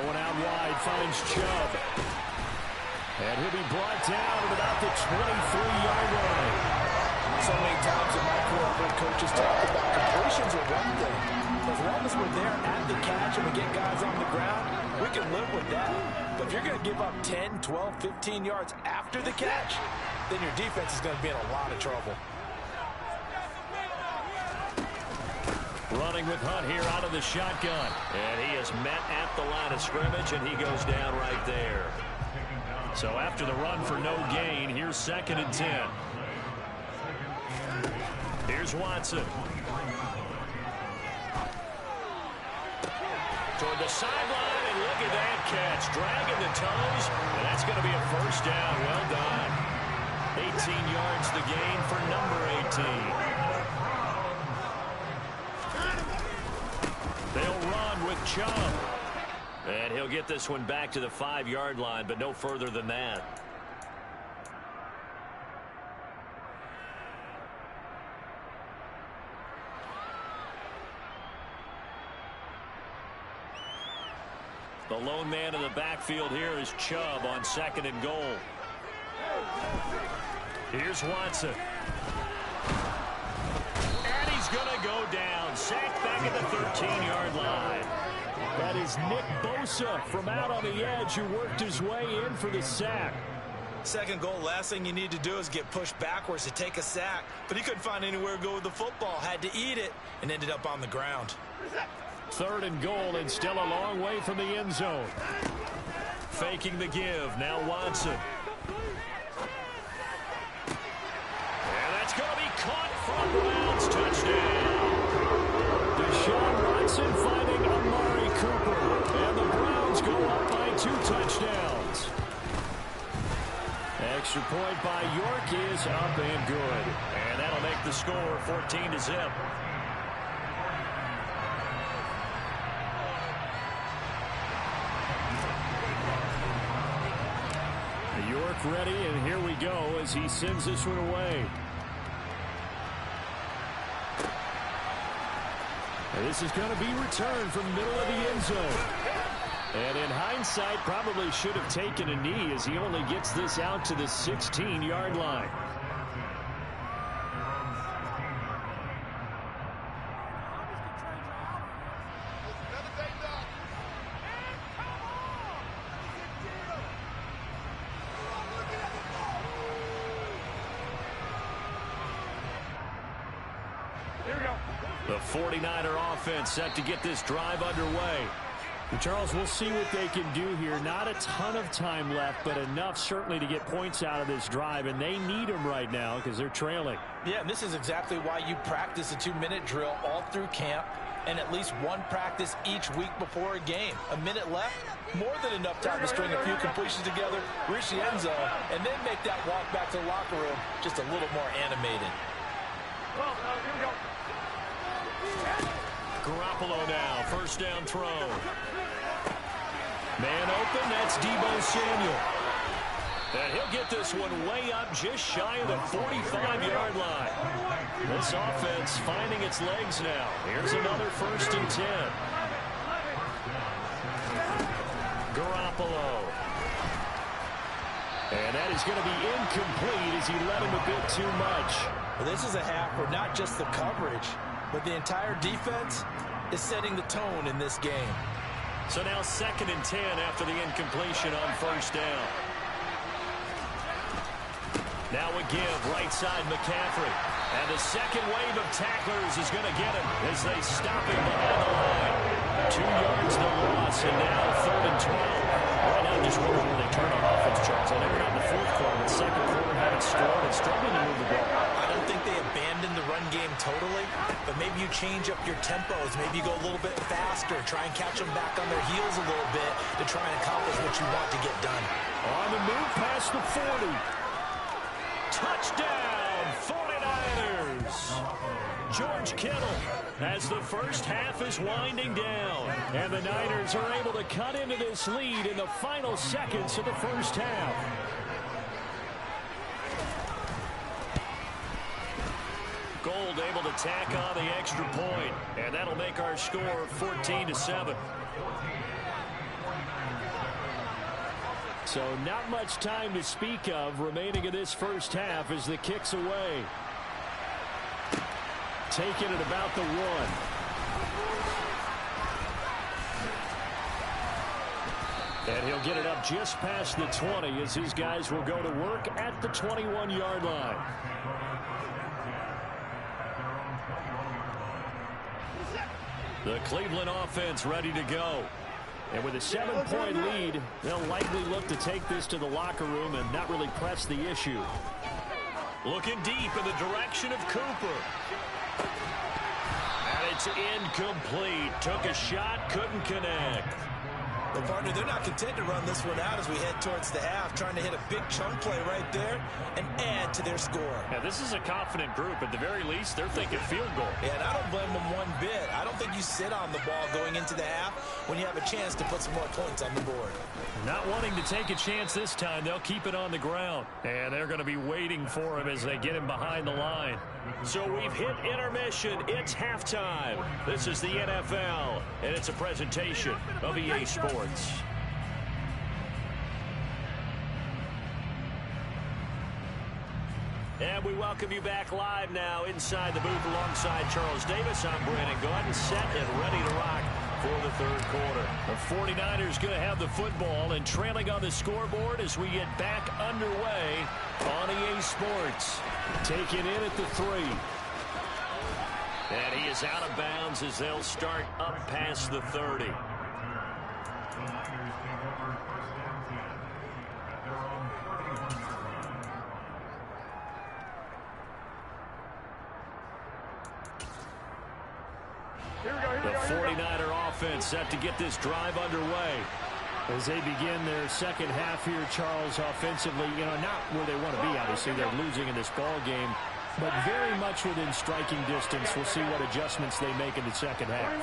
Going out wide, finds Chubb. And he'll be brought down at about the 23-yard line. So many times in my career, I've heard coaches talk about completions are one thing. As long as we're there at the catch and we get guys on the ground, we can live with that. But if you're going to give up 10, 12, 15 yards after the catch, then your defense is going to be in a lot of trouble. Running with Hunt here out of the shotgun. And he is met at the line of scrimmage, and he goes down right there. So after the run for no gain, here's 2nd and 10. Here's Watson. Toward the sideline, and look at that catch. Dragging the toes, and that's going to be a first down. Well done. 18 yards the gain for number 18. They'll run with Chubb. And he'll get this one back to the 5-yard line, but no further than that. The lone man in the backfield here is Chubb on 2nd and goal. Here's Watson. And he's going to go down. Sacked back at the 13-yard line. That is Nick Bosa from out on the edge who worked his way in for the sack. 2nd goal, last thing you need to do is get pushed backwards to take a sack. But he couldn't find anywhere to go with the football. Had to eat it and ended up on the ground. 3rd and goal and still a long way from the end zone. Faking the give. Now Watson. And that's going to be caught from Browns. Touchdown. Deshaun Watson finding Amari Cooper. And the Browns go up by 2 touchdowns. Extra point by York is up and good. And that'll make the score 14-0. York ready, and here we go as he sends this one away. And this is going to be returned from the middle of the end zone. And in hindsight, probably should have taken a knee as he only gets this out to the 16-yard line. The 49er offense set to get this drive underway. And Charles, we'll see what they can do here. Not a ton of time left, but enough certainly to get points out of this drive, and they need them right now because they're trailing. Yeah, and this is exactly why you practice a 2-minute drill all through camp and at least one practice each week before a game. A minute left, more than enough time to string a few completions together, reach the end zone, and then make that walk back to the locker room just a little more animated. Well, here we go. Garoppolo now, first down throw. Man open, that's Deebo Samuel. And he'll get this one way up just shy of the 45-yard line. This offense finding its legs now. Here's another 1st and 10. Garoppolo. And that is going to be incomplete as he led him a bit too much. Well, this is a half where not just the coverage, but the entire defense is setting the tone in this game. So now 2nd and 10 after the incompletion on 1st down. Now a give, right side McCaffrey. And the second wave of tacklers is going to get him as they stop him behind the line. 2 yards the loss, and now 3rd and 12. Right now, just wondering where they turn on offense, Charles. I know we're not in the 4th quarter, but 2nd quarter haven't scored and struggling to move the ball. I don't think they abandoned the run game totally, but maybe you change up your tempos. Maybe you go a little bit faster, try and catch them back on their heels a little bit to try and accomplish what you want to get done. On the move past the 40. Touchdown, 49ers. George Kittle as the first half is winding down. And the Niners are able to cut into this lead in the final seconds of the first half. Gold able to tack on the extra point, and that'll make our score 14-7. So not much time to speak of remaining in this first half as the kick's away. Taking it about the 1. And he'll get it up just past the 20 as his guys will go to work at the 21-yard line. The Cleveland offense ready to go. And with a 7-point lead, they'll likely look to take this to the locker room and not really press the issue. Looking deep in the direction of Cooper. And it's incomplete. Took a shot, couldn't connect. Well, partner, they're not content to run this one out as we head towards the half, trying to hit a big chunk play right there and add to their score. Yeah, this is a confident group. At the very least, they're thinking field goal. Yeah, and I don't blame them one bit. I don't think you sit on the ball going into the half when you have a chance to put some more points on the board. Not wanting to take a chance this time, they'll keep it on the ground. And they're going to be waiting for him as they get him behind the line. So we've hit intermission. It's halftime. This is the NFL, and it's a presentation of EA Sports. And we welcome you back live now inside the booth alongside Charles Davis. I'm Brandon Gaudin, set and ready to rock for the third quarter. The 49ers going to have the football and trailing on the scoreboard as we get back underway on EA Sports. Taken in at the 3. And he is out of bounds as they'll start up past the 30. The 49er offense set to get this drive underway. As they begin their second half here, Charles, offensively, not where they want to be. Obviously, they're losing in this ball game, but very much within striking distance. We'll see what adjustments they make in the second half.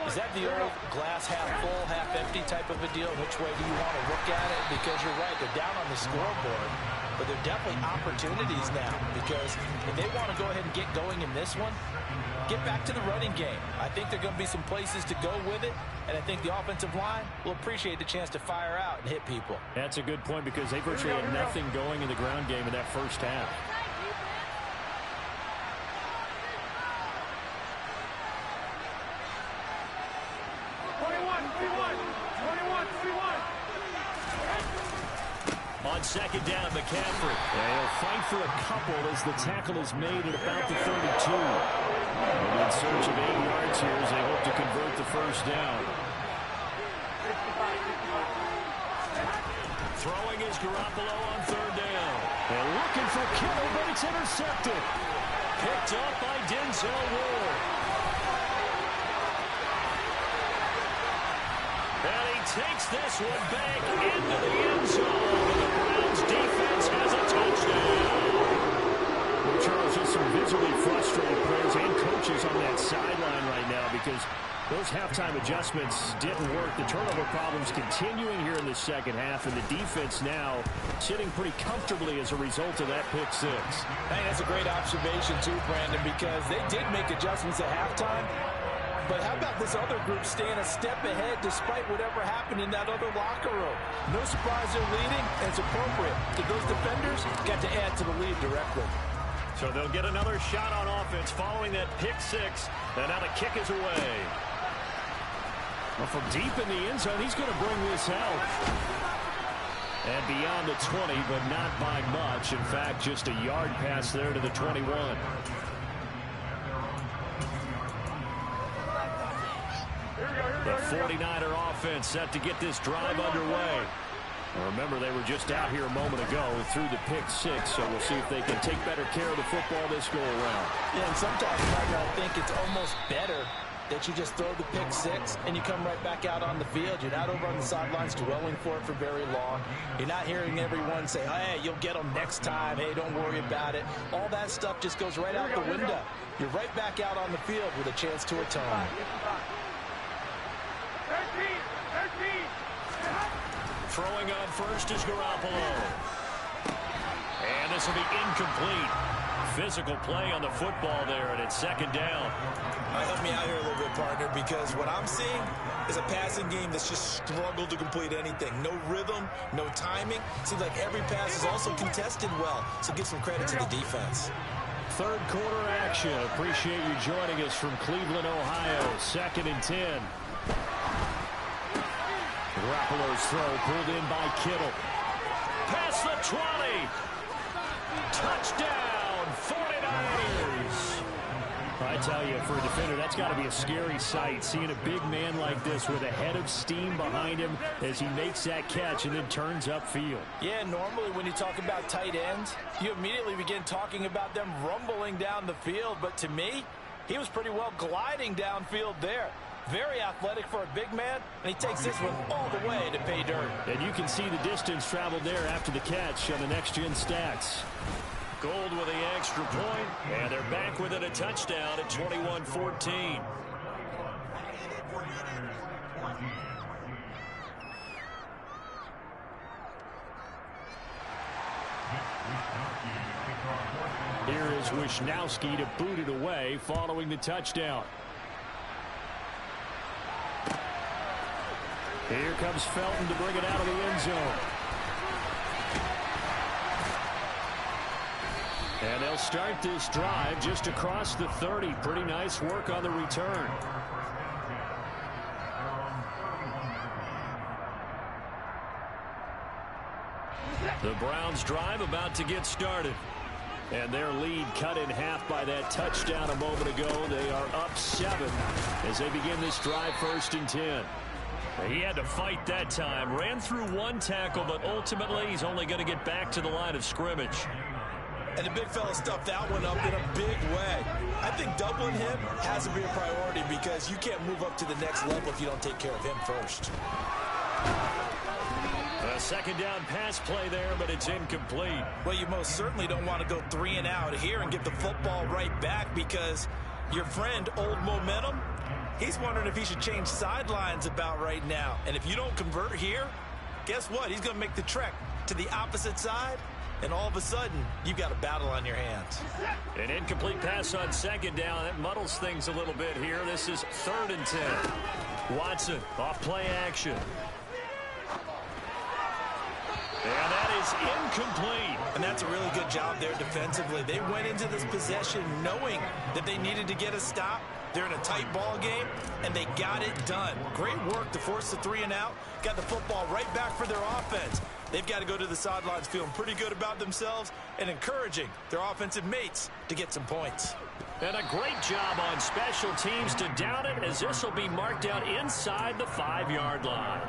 Is that the old glass half full, half empty type of a deal? Which way do you want to look at it? Because you're right, they're down on the scoreboard, but they're definitely opportunities now because if they want to go ahead and get going in this one, get back to the running game. I think there are going to be some places to go with it, and I think the offensive line will appreciate the chance to fire out and hit people. That's a good point because they virtually had nothing going in the ground game in that first half. On second down, McCaffrey. And he'll fight for a couple as the tackle is made at about the 32. And in search of 8 yards here as they hope to convert the first down. Throwing is Garoppolo on third down. And looking for Kittle, but it's intercepted. Picked up by Denzel Ward. And he takes this one back into the end zone. The Browns defense has a touchdown. Well, Charles, just some visibly frustrated players and coaches on that sideline right now because those halftime adjustments didn't work. The turnover problems continuing here in the second half, and the defense now sitting pretty comfortably as a result of that pick 6. I think that's a great observation too, Brandon, because they did make adjustments at halftime. But how about this other group staying a step ahead despite whatever happened in that other locker room? No surprise they're leading, and it's appropriate. Those defenders got to add to the lead directly. So they'll get another shot on offense following that pick 6, and now the kick is away. Well, from deep in the end zone, he's going to bring this out. And beyond the 20, but not by much. In fact, just a yard pass there to the 21. The 49er offense set to get this drive underway. Remember, they were just out here a moment ago through the pick 6, so we'll see if they can take better care of the football this go around. Yeah, and sometimes, partner, I think it's almost better that you just throw the pick 6 and you come right back out on the field. You're not over on the sidelines dwelling for it for very long. You're not hearing everyone say, hey, you'll get them next time. Hey, don't worry about it. All that stuff just goes right out the window. You're right back out on the field with a chance to atone. Throwing on first is Garoppolo. And this will be incomplete. physical play on the football there, and it's second down. Help me out here a little bit, partner, because what I'm seeing is a passing game that's just struggled to complete anything. No rhythm, no timing. Seems like every pass is also contested well, so give some credit to the defense. Third quarter action. Appreciate you joining us from Cleveland, Ohio. 2nd and 10. Garoppolo's throw pulled in by Kittle. Past the 20. Touchdown, 49ers. I tell you, for a defender, that's got to be a scary sight, seeing a big man like this with a head of steam behind him as he makes that catch and then turns upfield. Yeah, normally when you talk about tight ends, you immediately begin talking about them rumbling down the field. But to me, he was pretty well gliding downfield there. Very athletic for a big man, and he takes this one all the way to pay dirt. And you can see the distance traveled there after the catch on the next-gen stats. Gold with the extra point, and they're back within a touchdown at 21-14. Here is Wisnowski to boot it away following the touchdown. Here comes Felton to bring it out of the end zone. And they'll start this drive just across the 30. Pretty nice work on the return. The Browns drive about to get started. And their lead cut in half by that touchdown a moment ago. They are up 7 as they begin this drive 1st and 10. He had to fight that time. Ran through one tackle, but ultimately he's only going to get back to the line of scrimmage. And the big fella stuffed that one up in a big way. I think doubling him has to be a priority because you can't move up to the next level if you don't take care of him first. A second down pass play there, but it's incomplete. Well, you most certainly don't want to go 3 and out here and get the football right back because your friend, Old Momentum, he's wondering if he should change sidelines about right now. And if you don't convert here, guess what? He's going to make the trek to the opposite side. And all of a sudden, you've got a battle on your hands. An incomplete pass on second down. That muddles things a little bit here. This is 3rd and 10. Watson off play action. And that is incomplete. And that's a really good job there defensively. They went into this possession knowing that they needed to get a stop. They're in a tight ball game, and they got it done. Great work to force the 3 and out. Got the football right back for their offense. They've got to go to the sidelines feeling pretty good about themselves and encouraging their offensive mates to get some points. And a great job on special teams to down it, as this will be marked out inside the 5-yard line.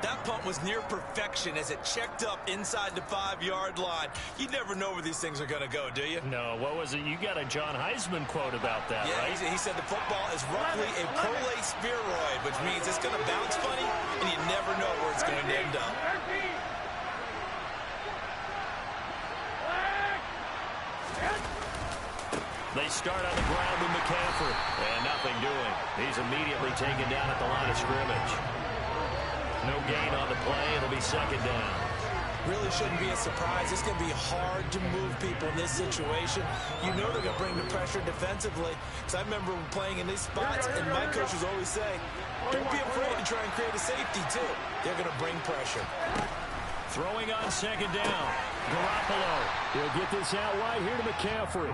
That punt was near perfection as it checked up inside the 5-yard line. You never know where these things are going to go, do you? No, what was it? You got a John Heisman quote about that, yeah, right? He said the football is roughly a prolate spheroid, which means it's going to bounce funny, and you never know where it's going to end up. They start on the ground with McCaffrey, and nothing doing. He's immediately taken down at the line of scrimmage. No gain on the play. It'll be second down. Really shouldn't be a surprise. It's going to be hard to move people in this situation. You know they're going to bring the pressure defensively. Because I remember playing in these spots, and my coaches always say, don't be afraid to try and create a safety, too. They're going to bring pressure. Throwing on second down. Garoppolo. He'll get this out wide here to McCaffrey.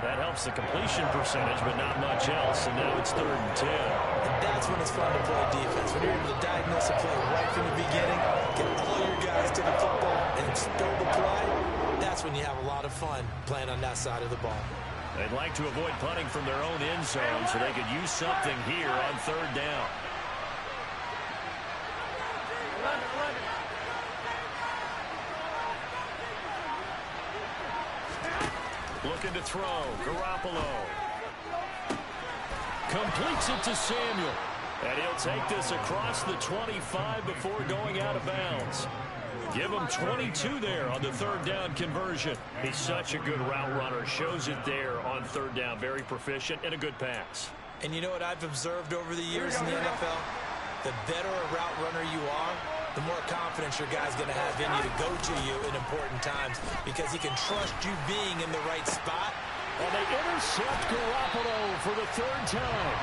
That helps the completion percentage, but not much else. And now it's 3rd and 10. And that's when it's fun to play defense. When you're able to diagnose a play right from the beginning, get all your guys to the football, and spill the play, that's when you have a lot of fun playing on that side of the ball. They'd like to avoid punting from their own end zone so they could use something here on 3rd down. Looking to throw. Garoppolo. Completes it to Samuel. And he'll take this across the 25 before going out of bounds. Give him 22 there on the 3rd down conversion. He's such a good route runner. Shows it there on 3rd down. Very proficient and a good pass. And you know what I've observed over the years in the NFL? The better a route runner you are, the more confidence your guy's going to have in you to go to you in important times because he can trust you being in the right spot. And they intercept Garoppolo for the third time.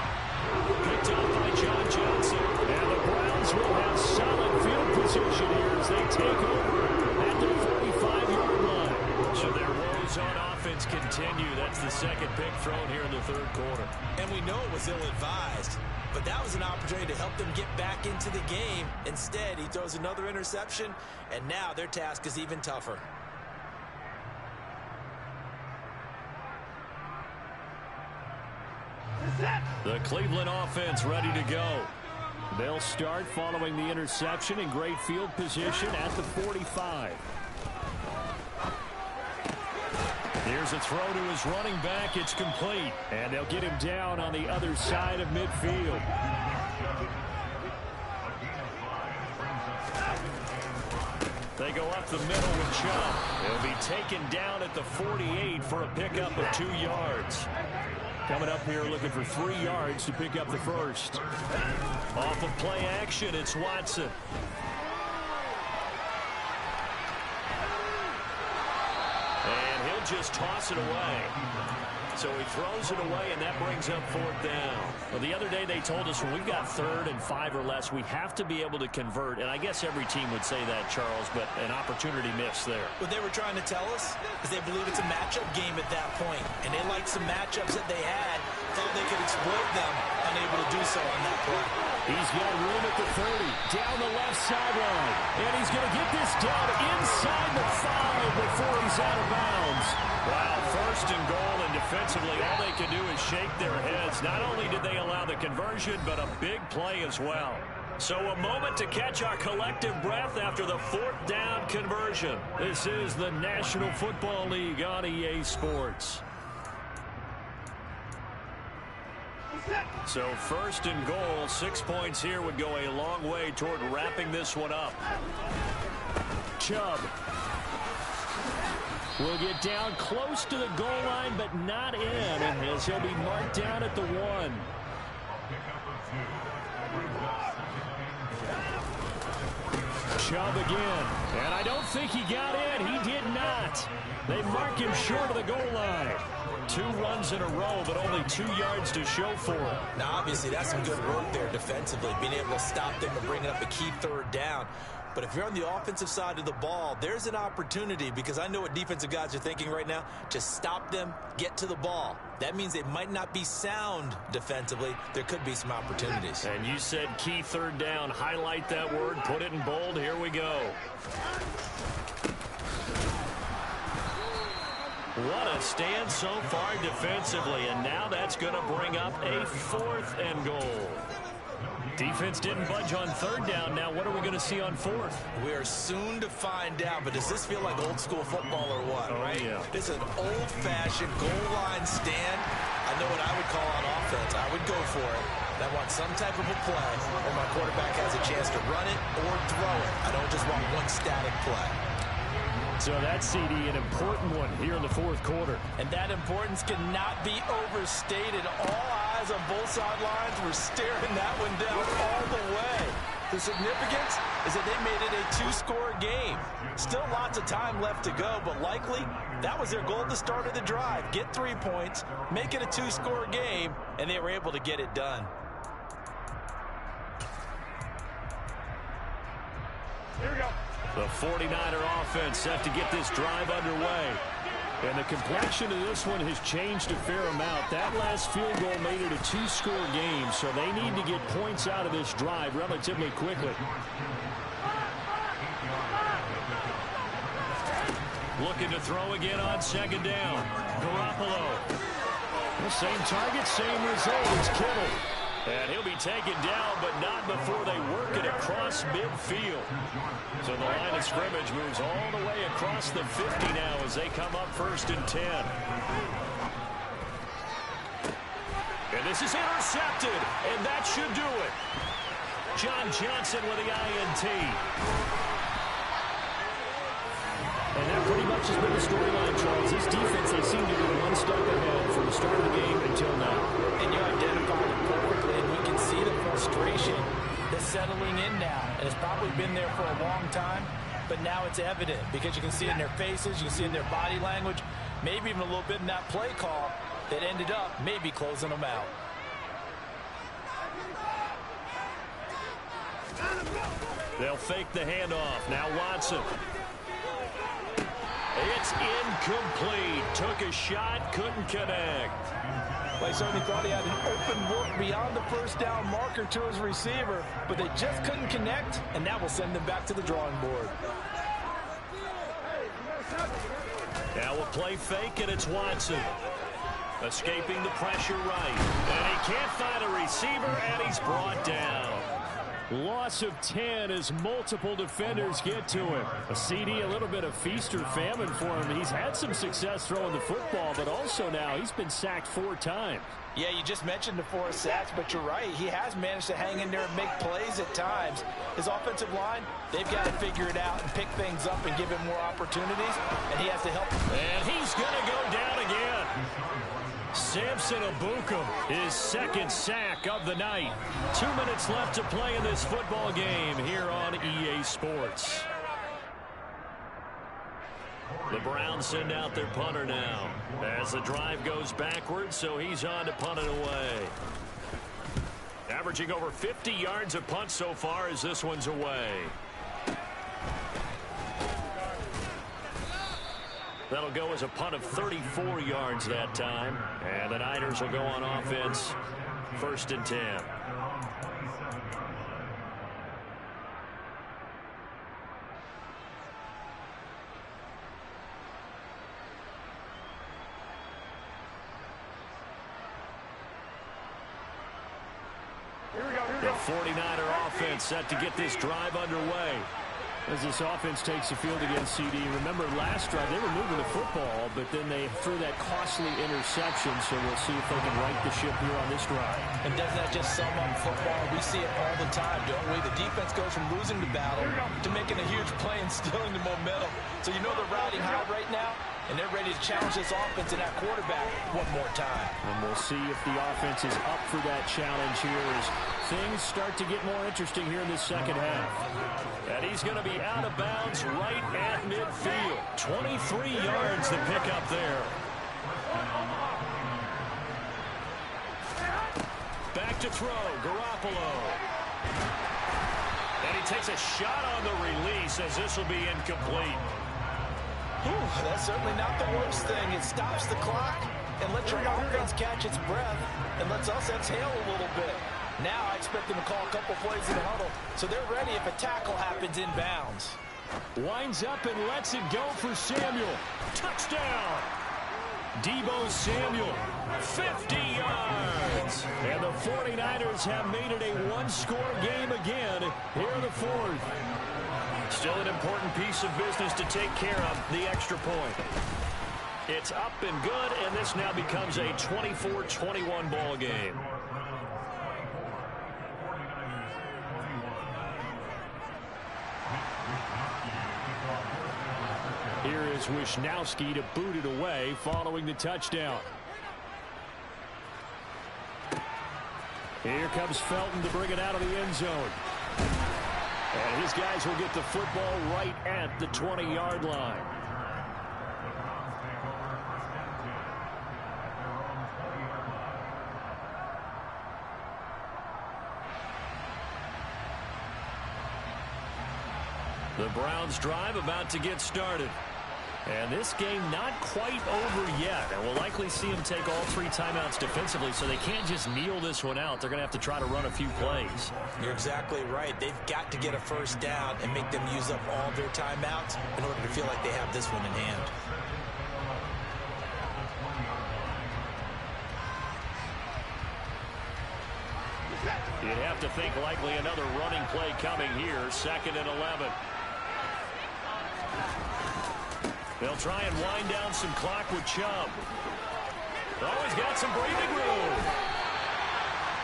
Picked up by John Johnson. And the Browns will have solid field position here as they take over at the 45-yard line. So their woes on offense continue. That's the second pick thrown here in the third quarter. And we know it was ill-advised, but that was an opportunity to help them get back into the game. Instead, he throws another interception, and now their task is even tougher. The Cleveland offense ready to go. They'll start following the interception in great field position at the 45. Here's a throw to his running back. It's complete. And they'll get him down on the other side of midfield. They go up the middle with Chubb. He'll be taken down at the 48 for a pickup of 2 yards. Coming up here looking for 3 yards to pick up the first. Off of play action, it's Watson. And he'll just toss it away. So he throws it away, and that brings up 4th down. Well, the other day they told us when we've got 3rd and 5 or less, we have to be able to convert. And I guess every team would say that, Charles, but an opportunity missed there. What they were trying to tell us is they believe it's a matchup game at that point. And they liked some matchups that they had, thought they could exploit them, unable to do so on that play. He's got room at the 30, down the left sideline. And he's going to get this down inside the 5 before he's out of bounds. Wow, 1st and goal, and defensively all they can do is shake their heads. Not only did they allow the conversion, but a big play as well. So a moment to catch our collective breath after the 4th down conversion. This is the National Football League on EA Sports. So 1st and goal, 6 points here would go a long way toward wrapping this one up. Chubb will get down close to the goal line, but not in, and he'll be marked down at the 1. Chubb again, and I don't think he got in. He did not. They mark him short of the goal line. 2 runs in a row, but only 2 yards to show for it. Now, obviously, that's some good work there defensively, being able to stop them and bring up a key 3rd down. But if you're on the offensive side of the ball, there's an opportunity, because I know what defensive guys are thinking right now, to stop them, get to the ball. That means they might not be sound defensively. There could be some opportunities. And you said key 3rd down. Highlight that word, put it in bold. Here we go. What a stand so far defensively, and now that's going to bring up a 4th and goal. Defense didn't budge on 3rd down. Now what are we going to see on 4th? We are soon to find out, but does this feel like old school football or what, right? Yeah. This is an old-fashioned goal line stand. I know what I would call on offense. I would go for it. I want some type of a play where my quarterback has a chance to run it or throw it. I don't just want one static play. So that's, CD, an important one here in the 4th quarter. And that importance cannot be overstated. All eyes on both sidelines were staring that one down all the way. The significance is that they made it a 2-score game. Still lots of time left to go, but likely that was their goal at the start of the drive. Get 3 points, make it a 2-score game, and they were able to get it done. Here we go. The 49er offense set to get this drive underway. And the complexion of this one has changed a fair amount. That last field goal made it a 2-score game, so they need to get points out of this drive relatively quickly. Looking to throw again on 2nd down. Garoppolo. The same target, same result as Kittle. And he'll be taken down, but not before they work it across midfield. So the line of scrimmage moves all the way across the 50 now as they come up 1st and 10. And this is intercepted, and that should do it. John Johnson with the INT. And that pretty much has been the storyline, Charles. This defense, they seem to be one step ahead from the start of the game until now. And you identified it perfectly, and we can see the frustration is settling in now, and it's probably been there for a long time, but now it's evident because you can see it in their faces, you can see it in their body language, maybe even a little bit in that play call that ended up maybe closing them out. They'll fake the handoff. Now Watson. It's incomplete. Took a shot, couldn't connect. Well, he certainly thought he had an open look beyond the first down marker to his receiver, but they just couldn't connect, and that will send them back to the drawing board. Now a play fake, and it's Watson. Escaping the pressure right. And he can't find a receiver, and he's brought down. Loss of 10 as multiple defenders get to him. A CD, a little bit of feast or famine for him. He's had some success throwing the football, but also now he's been sacked 4 times. Yeah, you just mentioned the 4 sacks, but you're right. He has managed to hang in there and make plays at times. His offensive line, they've got to figure it out and pick things up and give him more opportunities, and he has to help. And he's going to go down again. Samson Ebukam, his second sack of the night. 2 minutes left to play in this football game here on EA Sports. The Browns send out their punter now as the drive goes backwards, so he's on to punt it away. Averaging over 50 yards a punt so far as this one's away. That'll go as a punt of 34 yards that time. And the Niners will go on offense. 1st and 10. The 49er offense set to get this drive underway. As this offense takes the field against CD. Remember last drive they were moving the football, but then they threw that costly interception, so we'll see if they can right the ship here on this drive. And doesn't that just sum up football? We see it all the time, don't we? The defense goes from losing the battle to making a huge play and stealing the momentum. So you know they're riding high right now, and they're ready to challenge this offense and that quarterback one more time. And we'll see if the offense is up for that challenge here as things start to get more interesting here in this second half. And he's going to be out of bounds right at midfield. 23 yards to pick up there. Back to throw, Garoppolo. And he takes a shot on the release as this will be incomplete. Whew, that's certainly not the worst thing. It stops the clock and lets your offense catch its breath and lets us exhale a little bit. Now I expect them to call a couple plays in the huddle, so they're ready if a tackle happens inbounds. Winds up and lets it go for Samuel. Touchdown! Deebo Samuel, 50 yards. And the 49ers have made it a one-score game again here in the 4th. Still an important piece of business to take care of, the extra point. It's up and good, and this now becomes a 24-21 ball game. Here is Wisnowski to boot it away following the touchdown. Here comes Felton to bring it out of the end zone. And his guys will get the football right at the 20-yard line. The Browns drive about to get started. And this game not quite over yet. And we'll likely see them take all 3 timeouts defensively, so they can't just kneel this one out. They're going to have to try to run a few plays. You're exactly right. They've got to get a first down and make them use up all their timeouts in order to feel like they have this one in hand. You'd have to think likely another running play coming here. 2nd and 11. They'll try and wind down some clock with Chubb. Oh, he's got some breathing room.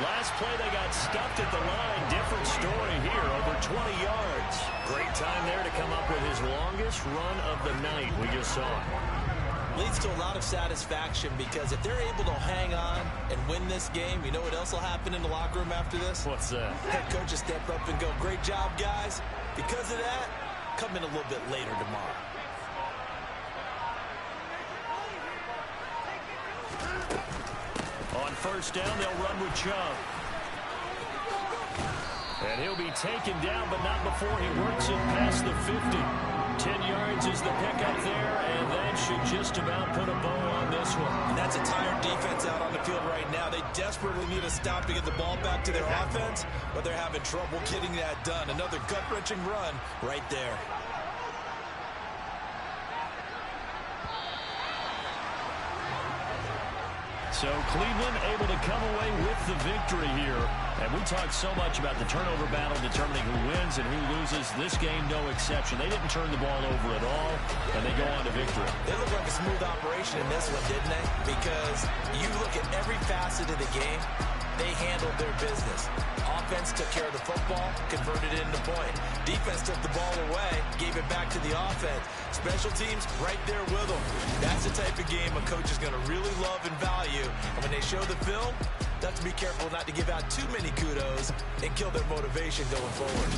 Last play they got stuffed at the line. Different story here, over 20 yards. Great time there to come up with his longest run of the night. We just saw it. Leads to a lot of satisfaction because if they're able to hang on and win this game, you know what else will happen in the locker room after this? What's that? Head coach will step up and go, great job, guys. Because of that, come in a little bit later tomorrow. On first down, they'll run with Chubb. And he'll be taken down, but not before he works it past the 50. 10 yards is the pickup there, and that should just about put a bow on this one. And that's a tired defense out on the field right now. They desperately need a stop to get the ball back to their offense, but they're having trouble getting that done. Another gut-wrenching run right there. So Cleveland able to come away with the victory here. And we talked so much about the turnover battle determining who wins and who loses. This game, no exception. They didn't turn the ball over at all, and they go on to victory. They look like a smooth operation in this one, didn't they? Because you look at every facet of the game, they handled their business. Offense took care of the football, converted it into point. Defense took the ball away, gave it back to the offense. Special teams right there with them. That's the type of game a coach is going to really love and value. And when they show the film, they have to be careful not to give out too many kudos and kill their motivation going forward.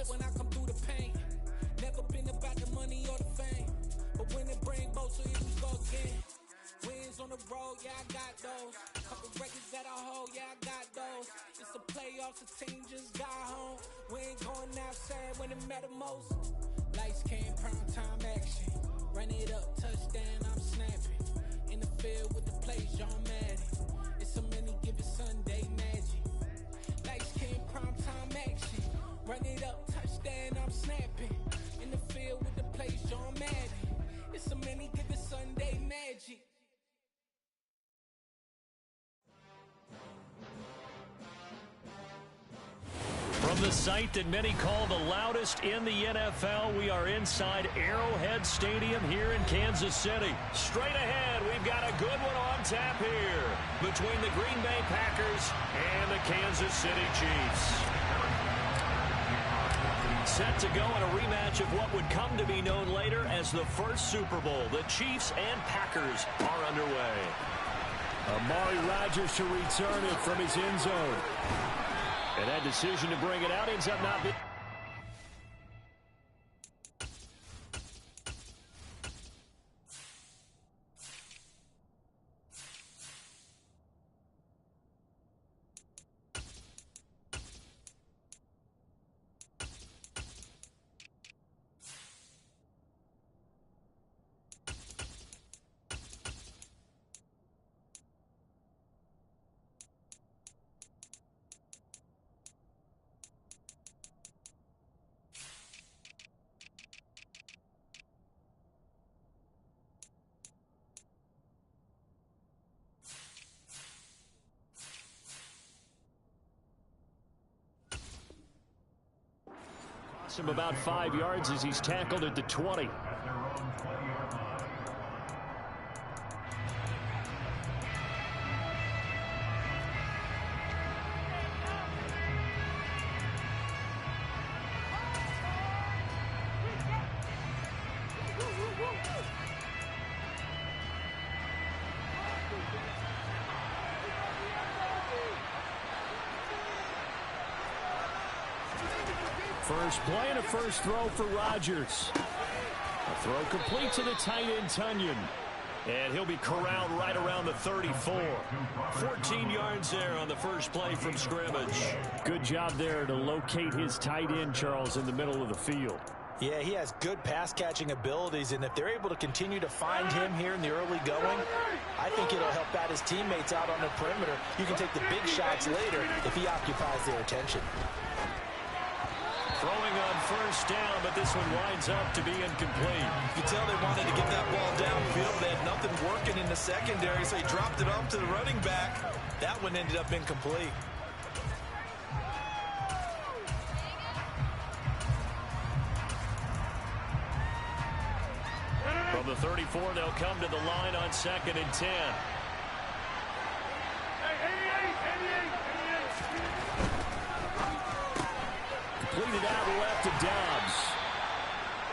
When I come through the pain, never been about the money or the fame, but when it bring both, so here we go again. Wins on the road, yeah, I got those. Couple records that I hold, yeah, I got those. It's the playoffs, the team just got home. We ain't going outside when it matter most. Lights came, prime time action. Run it up, touchdown, I'm snapping. In the field with the plays, John Madden. It's a many given Sunday magic. Lights came, prime time action. Run it up, touchdown, I'm snapping. In the field with the plays, John Madden. It's a many given Sunday magic. From the site that many call the loudest in the NFL, we are inside Arrowhead Stadium here in Kansas City. Straight ahead, we've got a good one on tap here between the Green Bay Packers and the Kansas City Chiefs. Set to go in a rematch of what would come to be known later as the first Super Bowl. The Chiefs and Packers are underway. Amari Rodgers to return it from his end zone. And that decision to bring it out ends up not being... him about 5 yards as he's tackled at the 20. first play and a first throw for Rodgers. A throw complete to the tight end, Tonyan. And he'll be corralled right around the 34. 14 yards there on the first play from scrimmage. Good job there to locate his tight end, Charles, in the middle of the field. Yeah, he has good pass-catching abilities, and if they're able to continue to find him here in the early going, I think it'll help out his teammates out on the perimeter. You can take the big shots later if he occupies their attention. Throwing on first down, but this one winds up to be incomplete. You can tell they wanted to get that ball downfield. They had nothing working in the secondary, so he dropped it off to the running back. That one ended up incomplete. From the 34, they'll come to the line on 2nd and 10. Completed out left to Dobbs.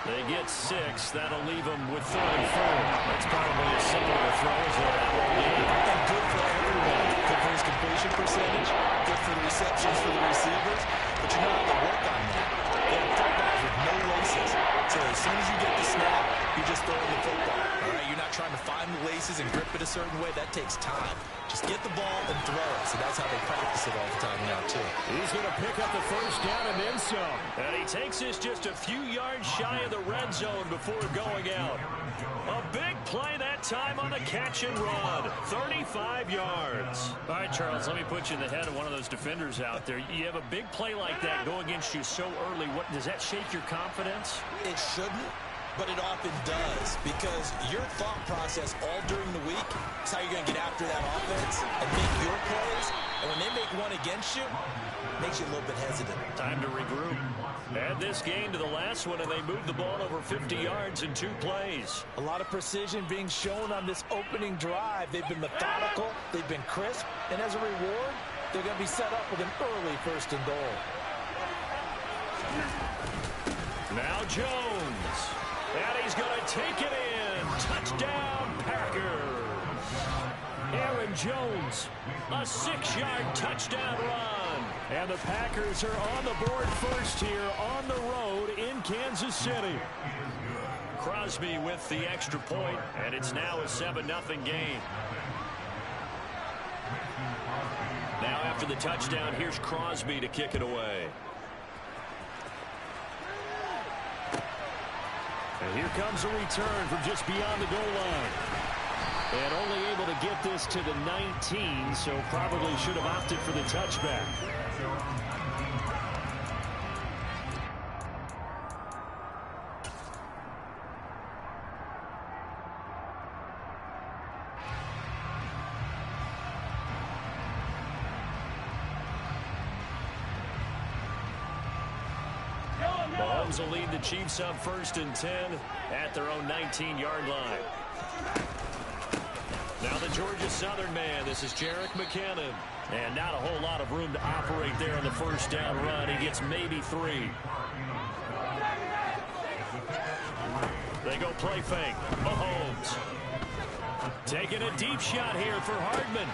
They get 6. That'll leave them with 3rd and 4. That's probably as simple a throw as they'll ever be. And good for everyone. Good for his completion percentage. Good for the receptions for the receivers. But you know how to work on that. They have footballs with no laces. So as soon as you get the snap, you just throw in the football. All right, you're not trying to find the laces and grip it a certain way. That takes time. Just get the ball and throw it. So that's how they practice it all the time now, too. He's going to pick up the first down and then some. And he takes this just a few yards shy of the red zone before going out. A big play that time on the catch and run. 35 yards. All right, Charles, let me put you in the head of one of those defenders out there. You have a big play like that go against you so early. What does that shake your confidence? It shouldn't, but it often does, because your thought process all during the week is how you're going to get after that offense and make your plays. And when they make one against you, it makes you a little bit hesitant. Time to regroup. Add this game to the last one, and they moved the ball over 50 yards in 2 plays. A lot of precision being shown on this opening drive. They've been methodical, they've been crisp, and as a reward, they're going to be set up with an early 1st and goal. Now Jones. And he's going to take it in. Touchdown, Packers. Aaron Jones, a 6-yard touchdown run. And the Packers are on the board first here on the road in Kansas City. Crosby with the extra point, and it's now a 7-0 game. Now after the touchdown, here's Crosby to kick it away. And here comes a return from just beyond the goal line. And only able to get this to the 19, so probably should have opted for the touchback. Mahomes will lead the Chiefs up 1st and 10 at their own 19-yard line. Now the Georgia Southern man. This is Jerick McKinnon. And not a whole lot of room to operate there on the first down run. He gets maybe 3. They go play fake. Mahomes. Taking a deep shot here for Hardman.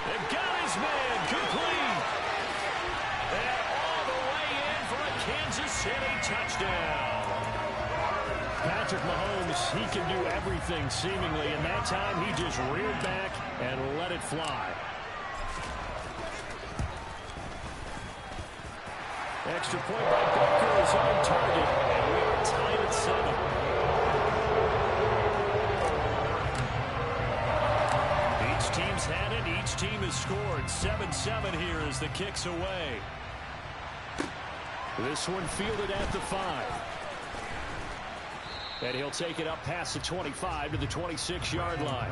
They've got his man complete. And all the way in for a Kansas City touchdown. Patrick Mahomes, he can do everything seemingly, and that time he just reared back and let it fly. Extra point by Baker is on target, and we are tied at 7. Each team's had it, each team has scored. 7-7 here as the kick's away. This one fielded at the 5. And he'll take it up past the 25 to the 26-yard line.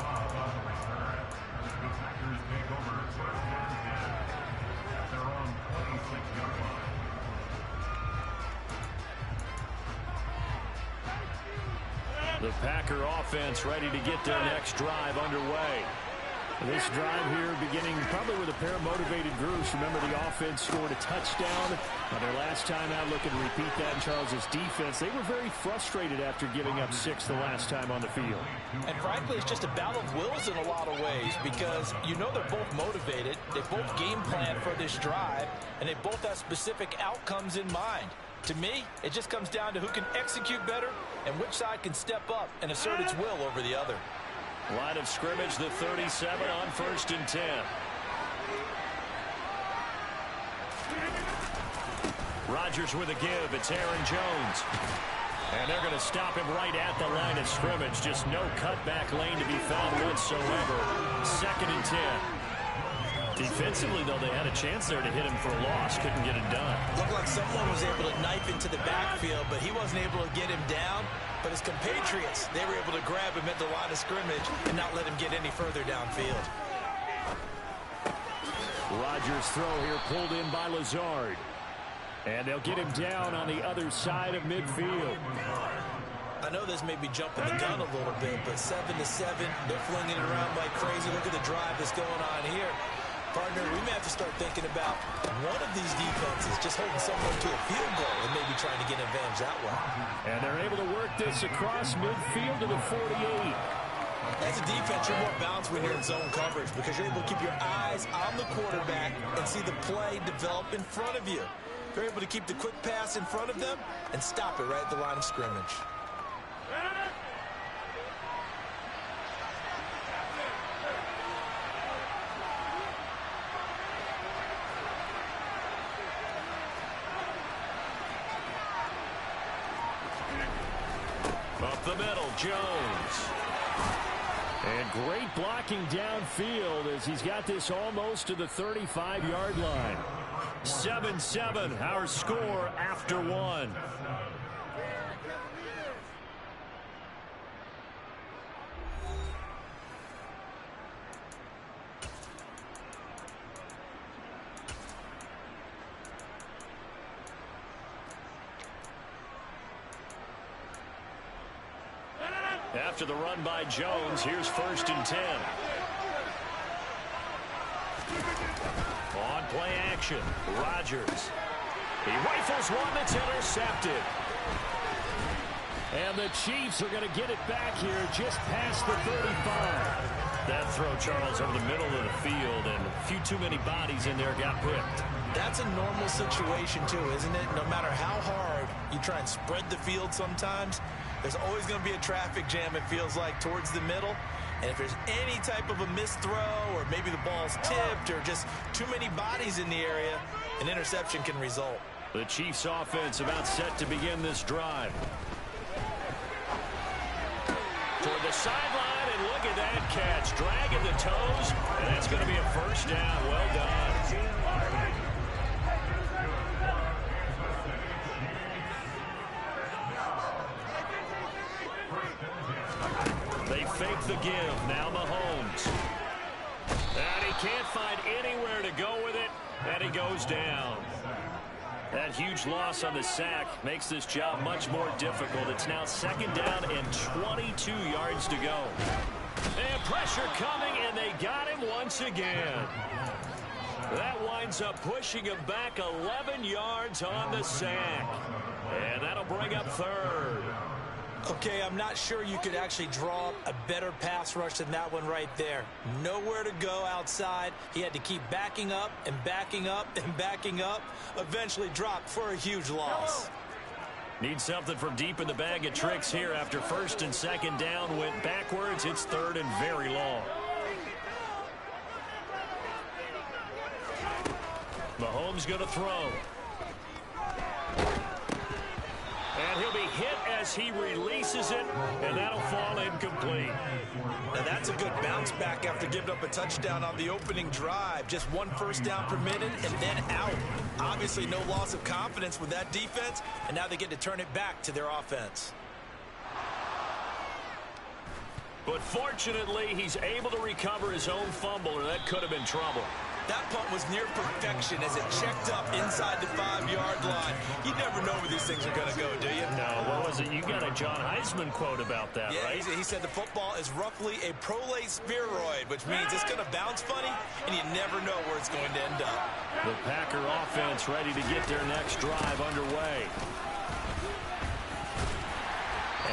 The Packer offense ready to get their next drive underway. This drive here beginning probably with a pair of motivated groups. Remember, the offense scored a touchdown on their last time out. Looking to repeat that in Charles's defense. They were very frustrated after giving up 6 the last time on the field. And frankly, it's just a battle of wills in a lot of ways, because you know they're both motivated. They both game plan for this drive, and they both have specific outcomes in mind. To me, it just comes down to who can execute better and which side can step up and assert its will over the other. Line of scrimmage, the 37 on 1st and 10. Rodgers with a give. It's Aaron Jones. And they're going to stop him right at the line of scrimmage. Just no cutback lane to be found whatsoever. 2nd and 10. Defensively, though, they had a chance there to hit him for a loss. Couldn't get it done. Looked like someone was able to knife into the backfield, but he wasn't able to get him down. But his compatriots, they were able to grab him at the line of scrimmage and not let him get any further downfield. Rodgers' throw here pulled in by Lazard. And they'll get him down on the other side of midfield. I know this may be jumping the gun a little bit, but 7-7, they're flinging it around like crazy. Look at the drive that's going on here. Partner, we may have to start thinking about one of these defenses just holding someone to a field goal and maybe trying to get an advantage that way. And they're able to work this across midfield to the 48. As a defense, you're more balanced when you're in zone coverage because you're able to keep your eyes on the quarterback and see the play develop in front of you. You're able to keep the quick pass in front of them and stop it right at the line of scrimmage. Up the middle, Jones. And great blocking downfield as he's got this almost to the 35-yard line. 7-7, our score after one. After the run by Jones, here's 1st and 10. On play action, Rodgers. He rifles one that's intercepted. And the Chiefs are going to get it back here just past the 35. That throw, Charles, over the middle of the field, and a few too many bodies in there got picked. That's a normal situation, too, isn't it? No matter how hard you try and spread the field sometimes, there's always going to be a traffic jam, it feels like, towards the middle. And if there's any type of a missed throw or maybe the ball's tipped or just too many bodies in the area, an interception can result. The Chiefs offense about set to begin this drive. Toward the sideline, and look at that catch. Dragging the toes, and that's going to be a first down. Well done. They fake the give. Now Mahomes. And he can't find anywhere to go with it, and he goes down. That huge loss on the sack makes this job much more difficult. It's now 2nd down and 22 yards to go. And pressure coming, and they got him once again. That winds up pushing him back 11 yards on the sack. And that'll bring up 3rd. Okay, I'm not sure you could actually draw a better pass rush than that one right there. Nowhere to go outside. He had to keep backing up and backing up and backing up. Eventually dropped for a huge loss. Need something from deep in the bag of tricks here after 1st and 2nd down. Went backwards. It's 3rd and very long. Mahomes going to throw. And he'll be hit as he releases it, and that'll fall incomplete. Now that's a good bounce back after giving up a touchdown on the opening drive. Just 1 first down per minute and then out. Obviously no loss of confidence with that defense, and now they get to turn it back to their offense. But fortunately, he's able to recover his own fumble, or that could have been trouble. That punt was near perfection as it checked up inside the 5-yard line. You never know where these things are going to go, do you? No, what was it? You got a John Heisman quote about that, yeah, right? He said the football is roughly a prolate spheroid, which means it's going to bounce funny, and you never know where it's going to end up. The Packer offense ready to get their next drive underway.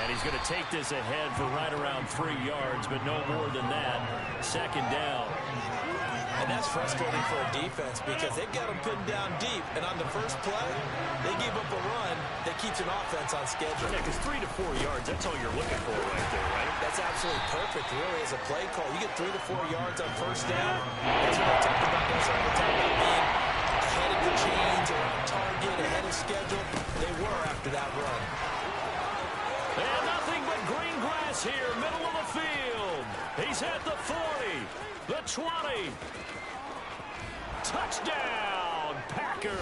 And he's going to take this ahead for right around 3 yards, but no more than that. 2nd down. And that's frustrating for a defense because they've got them pinned down deep. And on the first play, they give up a run that keeps an offense on schedule. Yeah, because 3 to 4 yards, that's all you're looking for right there, right? That's absolutely perfect, really, as a play call. You get 3 to 4 yards on first down. That's what I talked about most of the time, about being ahead of the chains or on target, ahead of schedule. They were after that run. And nothing but green grass here, middle of the field. He's at the 40, the 20. Touchdown, Packers.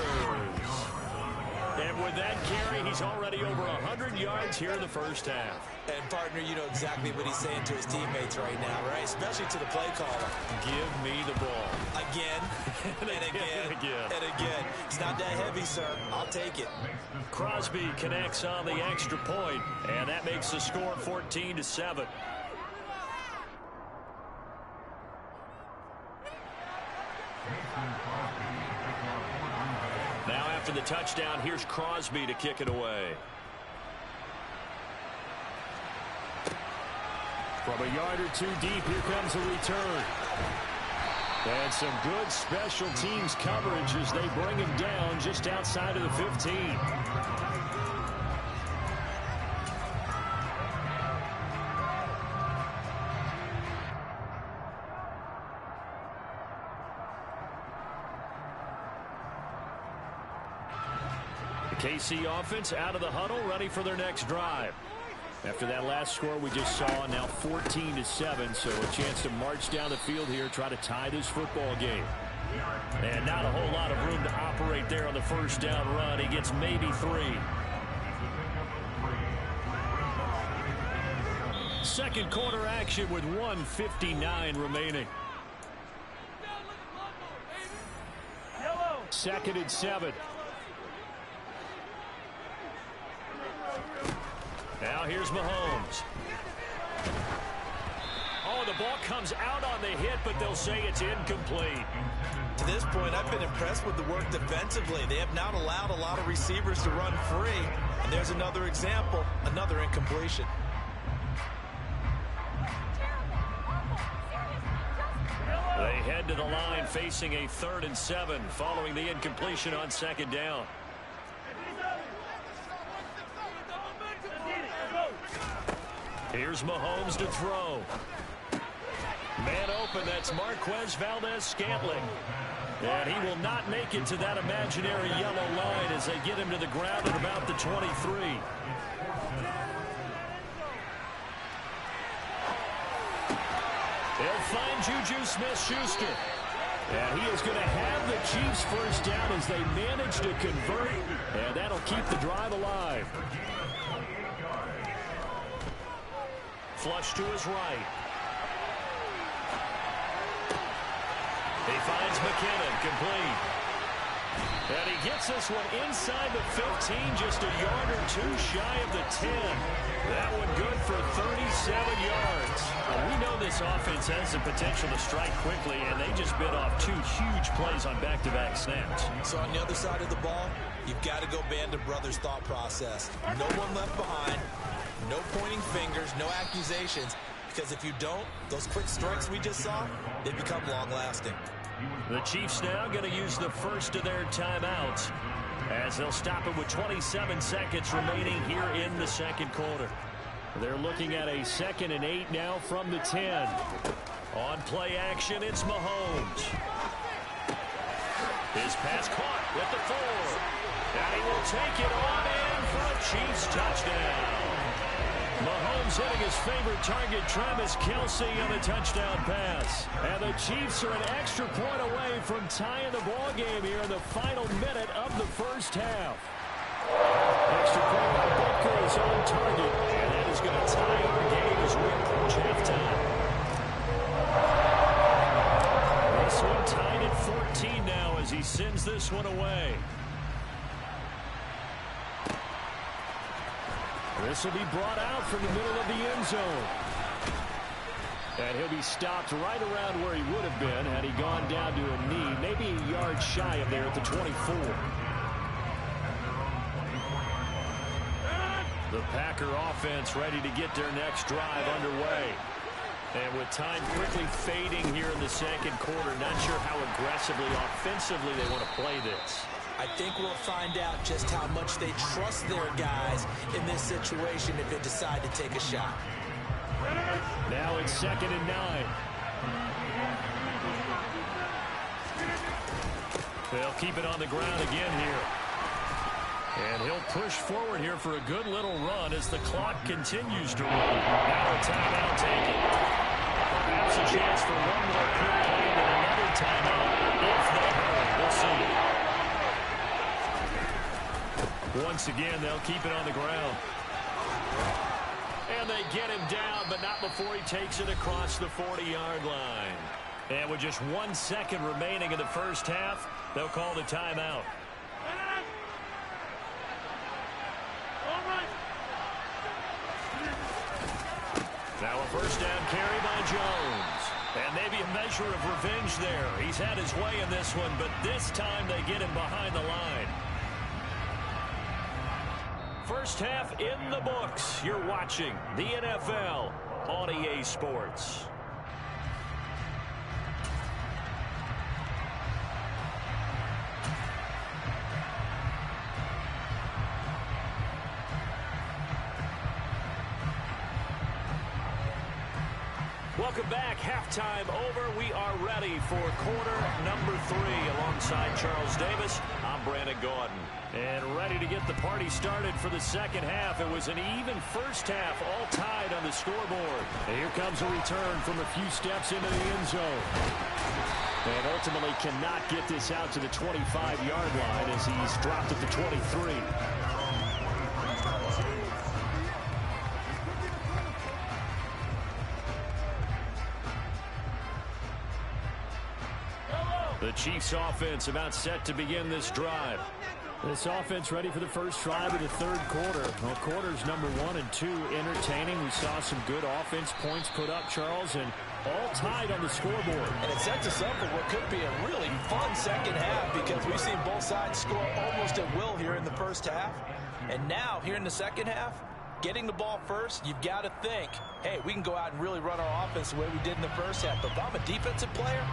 And with that carry, he's already over 100 yards here in the first half. And, partner, you know exactly what he's saying to his teammates right now, right? Especially to the play caller. Give me the ball. Again, and again, and again. It's not that heavy, sir. I'll take it. Crosby connects on the extra point, and that makes the score 14-7. Now after the touchdown, here's Crosby to kick it away. From a yard or two deep, here comes a return. And some good special teams coverage as they bring him down just outside of the 15. The KC offense out of the huddle, ready for their next drive. After that last score we just saw, now 14-7, so a chance to march down the field here, try to tie this football game. And not a whole lot of room to operate there on the first down run. He gets maybe 3. Second quarter action with 1:59 remaining. 2nd and 7. Now here's Mahomes. Oh, the ball comes out on the hit, but they'll say it's incomplete. To this point, I've been impressed with the work defensively. They have not allowed a lot of receivers to run free. And there's another example, another incompletion. They head to the line facing a 3rd and 7 following the incompletion on 2nd down. Here's Mahomes to throw. Man open, that's Marquez Valdes-Scantling. And he will not make it to that imaginary yellow line as they get him to the ground at about the 23. They'll find Juju Smith-Schuster. And he is going to have the Chiefs first down as they manage to convert. And that'll keep the drive alive. Flush to his right. He finds McKinnon, complete. And he gets this one inside the 15, just a yard or two shy of the 10. That one good for 37 yards. Well, we know this offense has the potential to strike quickly, and they just bit off 2 huge plays on back-to-back snaps. So on the other side of the ball, you've got to go band of brothers thought process. No one left behind. No pointing fingers, no accusations, because if you don't, those quick strikes we just saw, they become long-lasting. The Chiefs now going to use the first of their timeouts as they'll stop it with 27 seconds remaining here in the second quarter. They're looking at a 2nd and 8 now from the 10. On play action, it's Mahomes. His pass caught with the 4. And he will take it on in for a Chiefs touchdown. Mahomes hitting his favorite target, Travis Kelce, on a touchdown pass. And the Chiefs are an extra point away from tying the ball game here in the final minute of the first half. Extra point by Booker is on target, and that is going to tie our game as we approach halftime. This one tied at 14 now as he sends this one away. This will be brought out from the middle of the end zone. And he'll be stopped right around where he would have been had he gone down to a knee, maybe a yard shy of there at the 24. The Packer offense ready to get their next drive underway. And with time quickly fading here in the second quarter, not sure how aggressively, offensively they want to play this. I think we'll find out just how much they trust their guys in this situation if they decide to take a shot. Now it's 2nd and 9. They'll keep it on the ground again here. And he'll push forward here for a good little run as the clock continues to run. Now a timeout taken. Perhaps a chance for one more quick play and another timeout if they hurry. We'll see. Once again, they'll keep it on the ground. And they get him down, but not before he takes it across the 40-yard line. And with just 1 second remaining in the first half, they'll call the timeout. Now a first down carry by Jones. And maybe a measure of revenge there. He's had his way in this one, but this time they get him behind the line. First half in the books. You're watching the NFL on EA Sports. Welcome back. Halftime over. We are ready for quarter number 3 alongside Charles Davis. I'm Brandon Gaudin. And ready to get the party started for the second half. It was an even first half, all tied on the scoreboard. And here comes a return from a few steps into the end zone. And ultimately cannot get this out to the 25-yard line as he's dropped at the 23. The Chiefs offense about set to begin this drive. This offense ready for the first drive of the third quarter. Well, quarters number 1 and 2 entertaining. We saw some good offense points put up, Charles, and all tied on the scoreboard. And it sets us up for what could be a really fun second half because we've seen both sides score almost at will here in the first half. And now, here in the second half, getting the ball first, you've got to think, hey, we can go out and really run our offense the way we did in the first half. But if I'm a defensive player,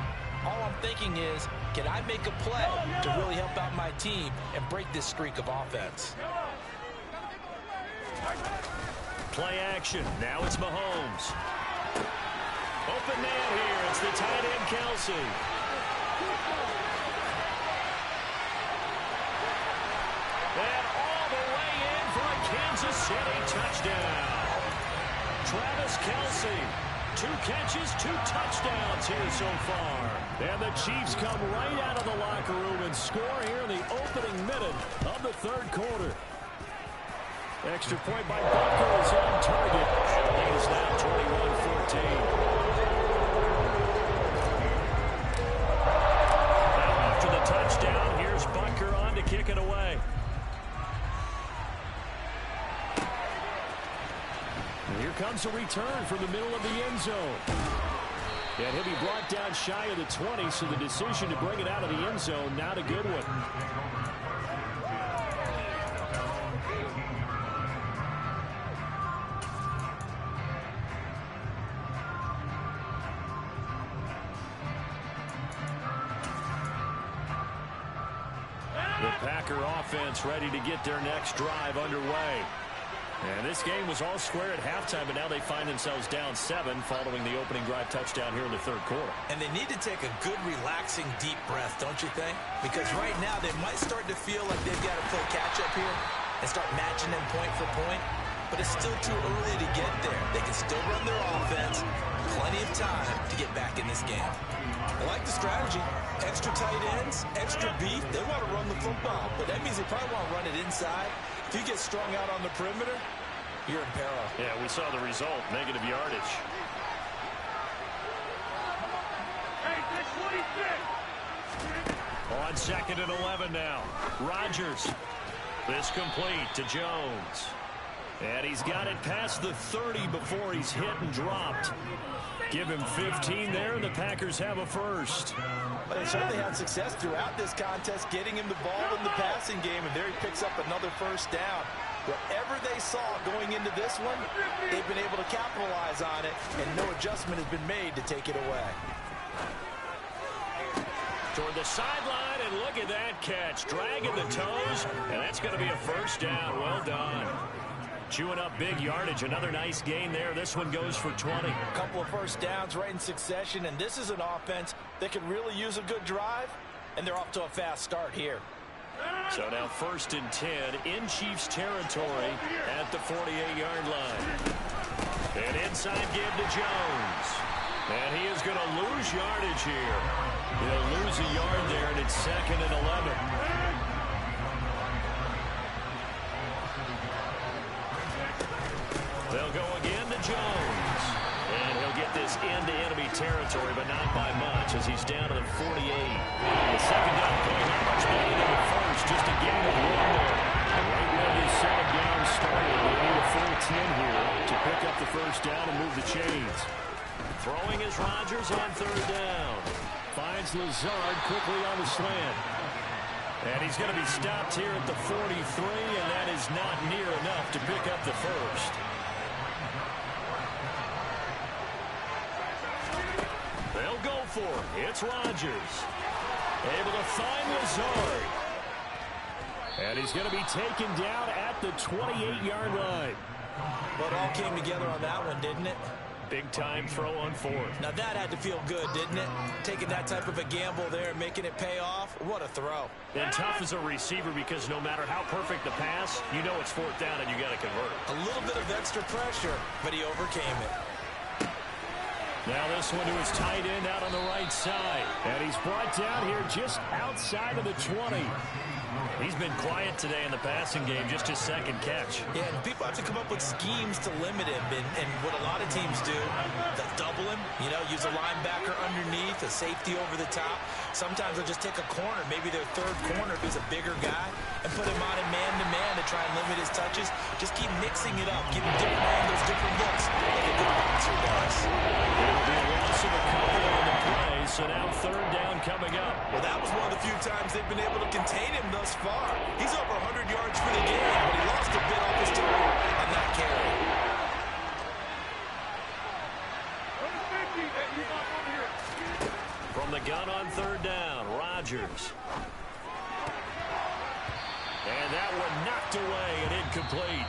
all I'm thinking is, can I make a play to really help out my team and break this streak of offense? Play action. Now it's Mahomes. Open man here. It's the tight end, Kelsey. And all the way in for a Kansas City touchdown. Travis Kelsey. 2 catches, 2 touchdowns here so far. And the Chiefs come right out of the locker room and score here in the opening minute of the third quarter. Extra point by Butker is on target. It is now 21-14. Now after the touchdown, here's Butker on to kick it away. Here comes a return from the middle of the end zone. And he'll be brought down shy of the 20, so the decision to bring it out of the end zone, not a good one. The Packer offense ready to get their next drive underway. And this game was all square at halftime, but now they find themselves down 7 following the opening drive touchdown here in the third quarter. And they need to take a good, relaxing, deep breath, don't you think? Because right now they might start to feel like they've got to play catch-up here and start matching them point for point. But it's still too early to get there. They can still run their offense. Plenty of time to get back in this game. I like the strategy. Extra tight ends, extra beef. They want to run the football, but that means they probably want to run it inside. If you get strung out on the perimeter, you're in peril. Yeah, we saw the result, negative yardage. On 2nd and 11 now. Rodgers. This complete to Jones. And he's got it past the 30 before he's hit and dropped. Give him 15 there, and the Packers have a first. But they certainly had success throughout this contest, getting him the ball in the passing game, and there he picks up another first down. Whatever they saw going into this one, they've been able to capitalize on it, and no adjustment has been made to take it away. Toward the sideline, and look at that catch. Dragging the toes, and that's going to be a first down. Well done. Chewing up big yardage. Another nice gain there. This one goes for 20. A couple of first downs right in succession, and this is an offense that could really use a good drive, and they're off to a fast start here. So now 1st and 10 in Chiefs territory at the 48-yard line. And inside give to Jones. And he is going to lose yardage here. He'll lose a yard there, and it's 2nd and 11. They'll go again to Jones. And he'll get this into enemy territory, but not by much as he's down to the 48. The second down play, not much better than the first. Just a gain of 1 there. Right where they set him down started. They need a full 10 here to pick up the first down and move the chains. Throwing is Rodgers on 3rd down. Finds Lazard quickly on the slant. And he's going to be stopped here at the 43, and that is not near enough to pick up the first. They'll go for it. It's Rodgers. Able to find Lazard. And he's going to be taken down at the 28-yard line. Well, it all came together on that one, didn't it? Big-time throw on 4th. Now that had to feel good, didn't it? Taking that type of a gamble there and making it pay off. What a throw. And tough as a receiver because no matter how perfect the pass, you know it's 4th down and you got to convert. A little bit of extra pressure, but he overcame it. Now this one to his tight end out on the right side. And he's brought down here just outside of the 20. He's been quiet today in the passing game, just his 2nd catch. Yeah, and people have to come up with schemes to limit him. And what a lot of teams do, they'll double him, you know, use a linebacker underneath, a safety over the top. Sometimes they'll just take a corner, maybe their 3rd corner if he's a bigger guy, and put him on a man-to-man to try and limit his touches. Just keep mixing it up, give him different angles, different looks, like a good boxer does. It'll be a loss of a couple on the play, so now 3rd down coming up. Well, that was one of the few times they've been able to contain him thus far. He's over 100 yards for the game, but he lost a bit off his target on that carry. From the gun on 3rd down, Rodgers. And that one knocked away and incomplete.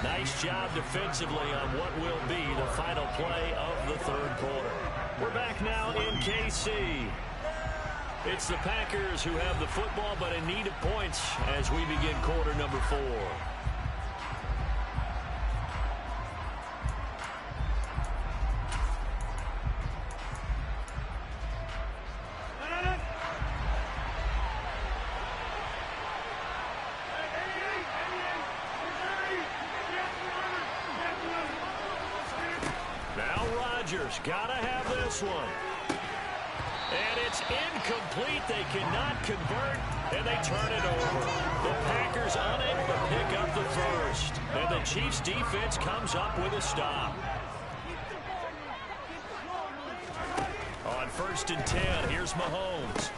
Nice job defensively on what will be the final play of the 3rd quarter. We're back now in KC. It's the Packers who have the football, but in need of points as we begin quarter number 4. Now Rodgers gotta have this one. And it's incomplete. They cannot convert, and they turn it over. The Packers unable to pick up the first. And the Chiefs defense comes up with a stop. On 1st and 10, here's Mahomes.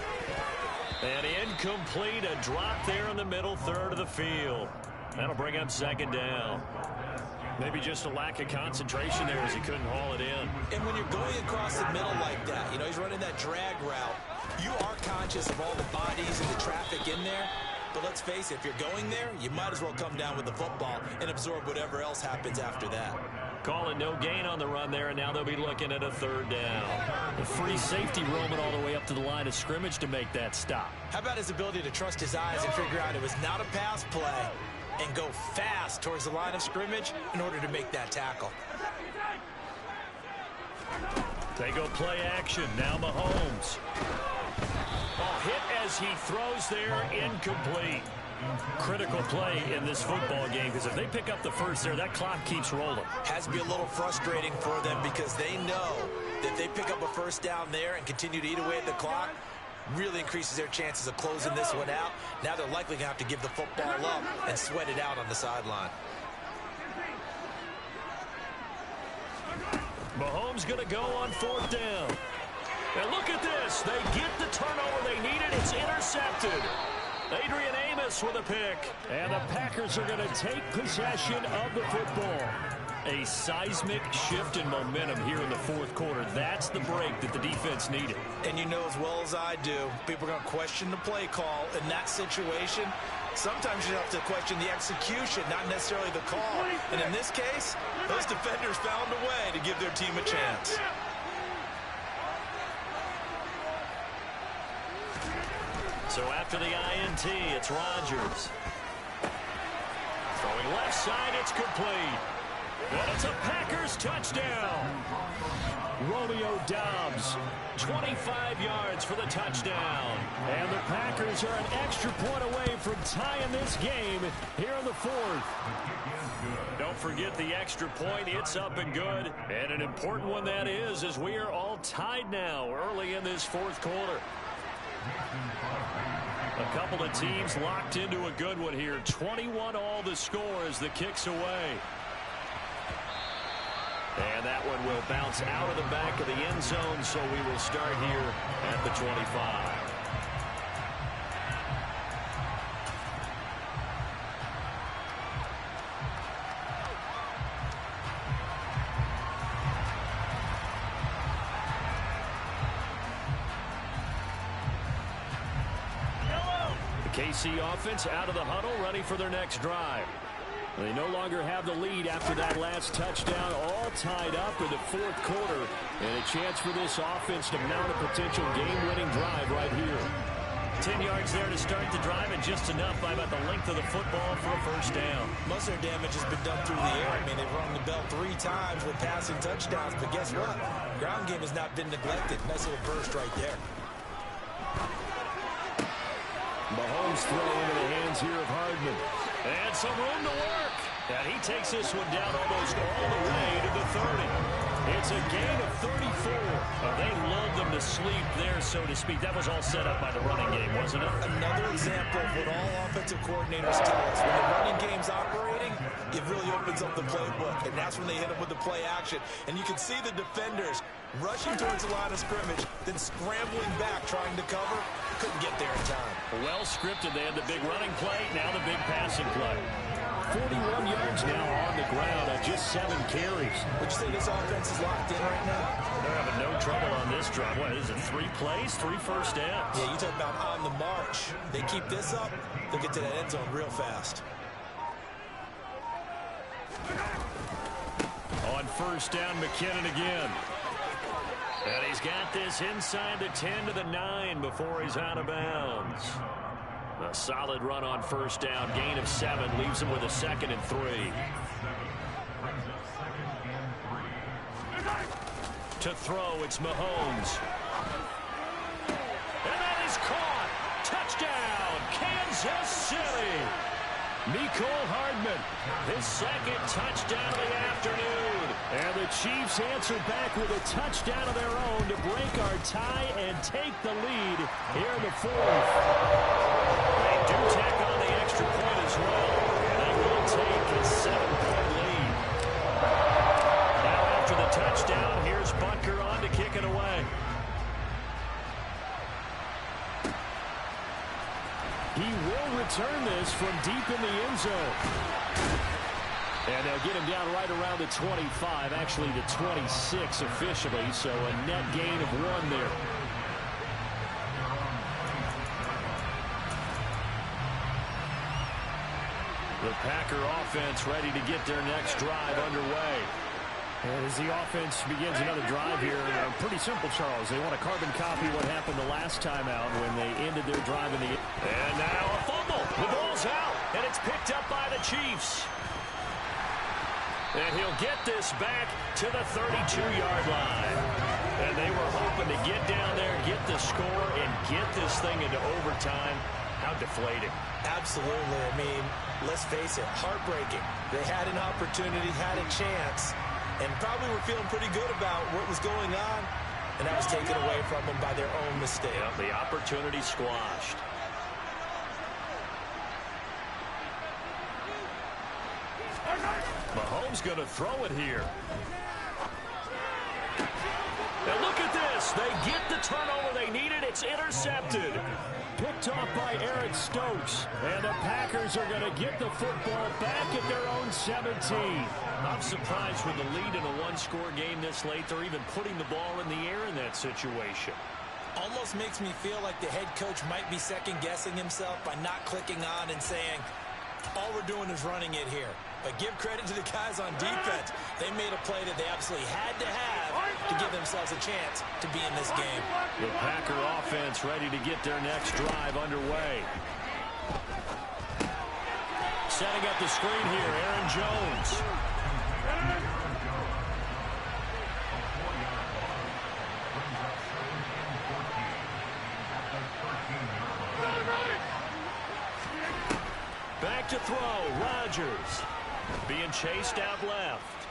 And incomplete, a drop there in the middle 3rd of the field. That'll bring up 2nd down. Maybe just a lack of concentration there as he couldn't haul it in. And when you're going across the middle like that, you know, he's running that drag route, you are conscious of all the bodies and the traffic in there. But let's face it, if you're going there, you might as well come down with the football and absorb whatever else happens after that. Calling no gain on the run there, and now they'll be looking at a 3rd down. The free safety roaming all the way up to the line of scrimmage to make that stop. How about his ability to trust his eyes and figure out it was not a pass play and go fast towards the line of scrimmage in order to make that tackle. They go play action. Now Mahomes. Oh, hit as he throws there, incomplete. Critical play in this football game because if they pick up the first there, that clock keeps rolling. Has to be a little frustrating for them because they know that if they pick up a first down there and continue to eat away at the clock, really increases their chances of closing this one out. Now they're likely going to have to give the football up and sweat it out on the sideline. Mahomes going to go on 4th down. And look at this. They get the turnover they needed. It's intercepted. Adrian Amos with a pick. And the Packers are going to take possession of the football. A seismic shift in momentum here in the fourth quarter. That's the break that the defense needed. And you know as well as I do, people are going to question the play call in that situation. Sometimes you have to question the execution, not necessarily the call. And in this case, those defenders found a way to give their team a chance. So after the INT, it's Rodgers. Throwing left side, it's complete. And it's a Packers touchdown. Romeo Doubs, 25 yards for the touchdown. And the Packers are an extra point away from tying this game here in the fourth. Don't forget the extra point. It's up and good. And an important one that is, as we are all tied now early in this fourth quarter. A couple of teams locked into a good one here. 21 all the score as the kick's away. And that one will bounce out of the back of the end zone, so we will start here at the 25. The KC offense out of the huddle, ready for their next drive. They no longer have the lead after that last touchdown, all tied up in the fourth quarter. And a chance for this offense to mount a potential game-winning drive right here. 10 yards there to start the drive, and just enough by about the length of the football for a first down. Most of their damage has been done through the air. I mean, they've rung the bell 3 times with passing touchdowns, but guess what? Ground game has not been neglected. Nice little burst right there. Mahomes throw into the hands here of Hardman. And some room to work. And he takes this one down almost all the way to the 30. It's a gain of 34. They lulled them to sleep there, so to speak. That was all set up by the running game, wasn't it? Another example of what all offensive coordinators tell us. When the running game's operating, it really opens up the playbook. And that's when they hit them with the play action. And you can see the defenders rushing towards the line of scrimmage, then scrambling back, trying to cover. Couldn't get there in time. Well scripted. They had the big running play, now the big passing play. 41 yards now on the ground on just 7 carries. Would you say this offense is locked in right now? They're having no trouble on this drive. What is it, 3 plays, 3 first downs? Yeah, you talk about on the march. They keep this up, they'll get to that end zone real fast. On first down, McKinnon again. And he's got this inside the 10 to the 9 before he's out of bounds. A solid run on first down. Gain of 7 leaves him with a 2nd and 3. To throw, it's Mahomes. And that is caught. Touchdown, Kansas City. Mecole Hardman, his 2nd touchdown of the afternoon. And the Chiefs answer back with a touchdown of their own to break our tie and take the lead here in the fourth. They do tack on the extra point as well. And they will take a 7-point lead. Now after the touchdown, here's Butker on to kick it away. He will return this from deep in the end zone. And they'll get him down right around the 25, actually the 26 officially, so a net gain of 1 there. The Packer offense ready to get their next drive underway. And as the offense begins another drive here, pretty simple, Charles. They want to carbon copy what happened the last time out when they ended their drive in the end. And now a fumble. The ball's out, and it's picked up by the Chiefs. And he'll get this back to the 32-yard line. And they were hoping to get down there, get the score, and get this thing into overtime. How deflating. Absolutely. I mean, let's face it, heartbreaking. They had an opportunity, had a chance, and probably were feeling pretty good about what was going on, and that was taken away from them by their own mistake. Yeah, the opportunity squashed. Mahomes going to throw it here. And look at this. loss. They get the turnover they needed. It's intercepted. Picked off by Eric Stokes. And the Packers are going to get the football back at their own 17. I'm surprised with the lead in a one-score game this late. They're even putting the ball in the air in that situation. Almost makes me feel like the head coach might be second-guessing himself by not clicking on and saying, all we're doing is running it here. But give credit to the guys on defense. They made a play that they absolutely had to have to give themselves a chance to be in this game. The Packer offense ready to get their next drive underway. Setting up the screen here, Aaron Jones. Back to throw, Rodgers. Being chased out left.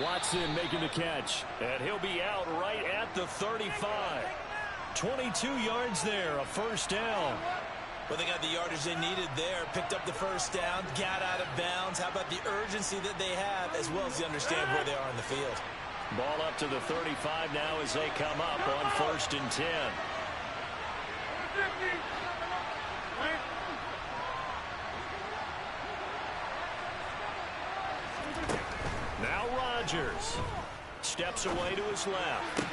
Watson making the catch. And he'll be out right at the 35. 22 yards there, a first down. Well, they got the yardage they needed there. Picked up the first down, got out of bounds. How about the urgency that they have, as well as they understand where they are in the field. Ball up to the 35 now as they come up on 1st and 10. Now Rodgers steps away to his left.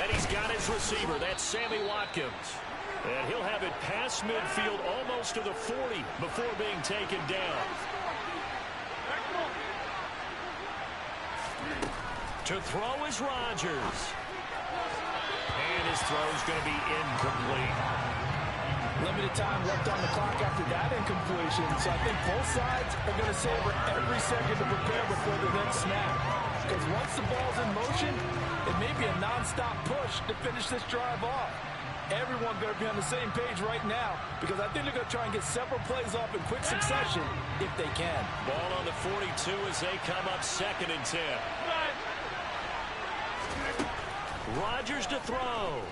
And he's got his receiver. That's Sammy Watkins. And he'll have it past midfield almost to the 40 before being taken down. To throw is Rodgers. And his throw's going to be incomplete. Limited time left on the clock after that incompletion. So I think both sides are going to savor every second to prepare before the next snap. Because once the ball's in motion, it may be a non-stop push to finish this drive off. Everyone's going to be on the same page right now because I think they're going to try and get several plays off in quick succession if they can. Ball on the 42 as they come up 2nd and 10. Rodgers to throw.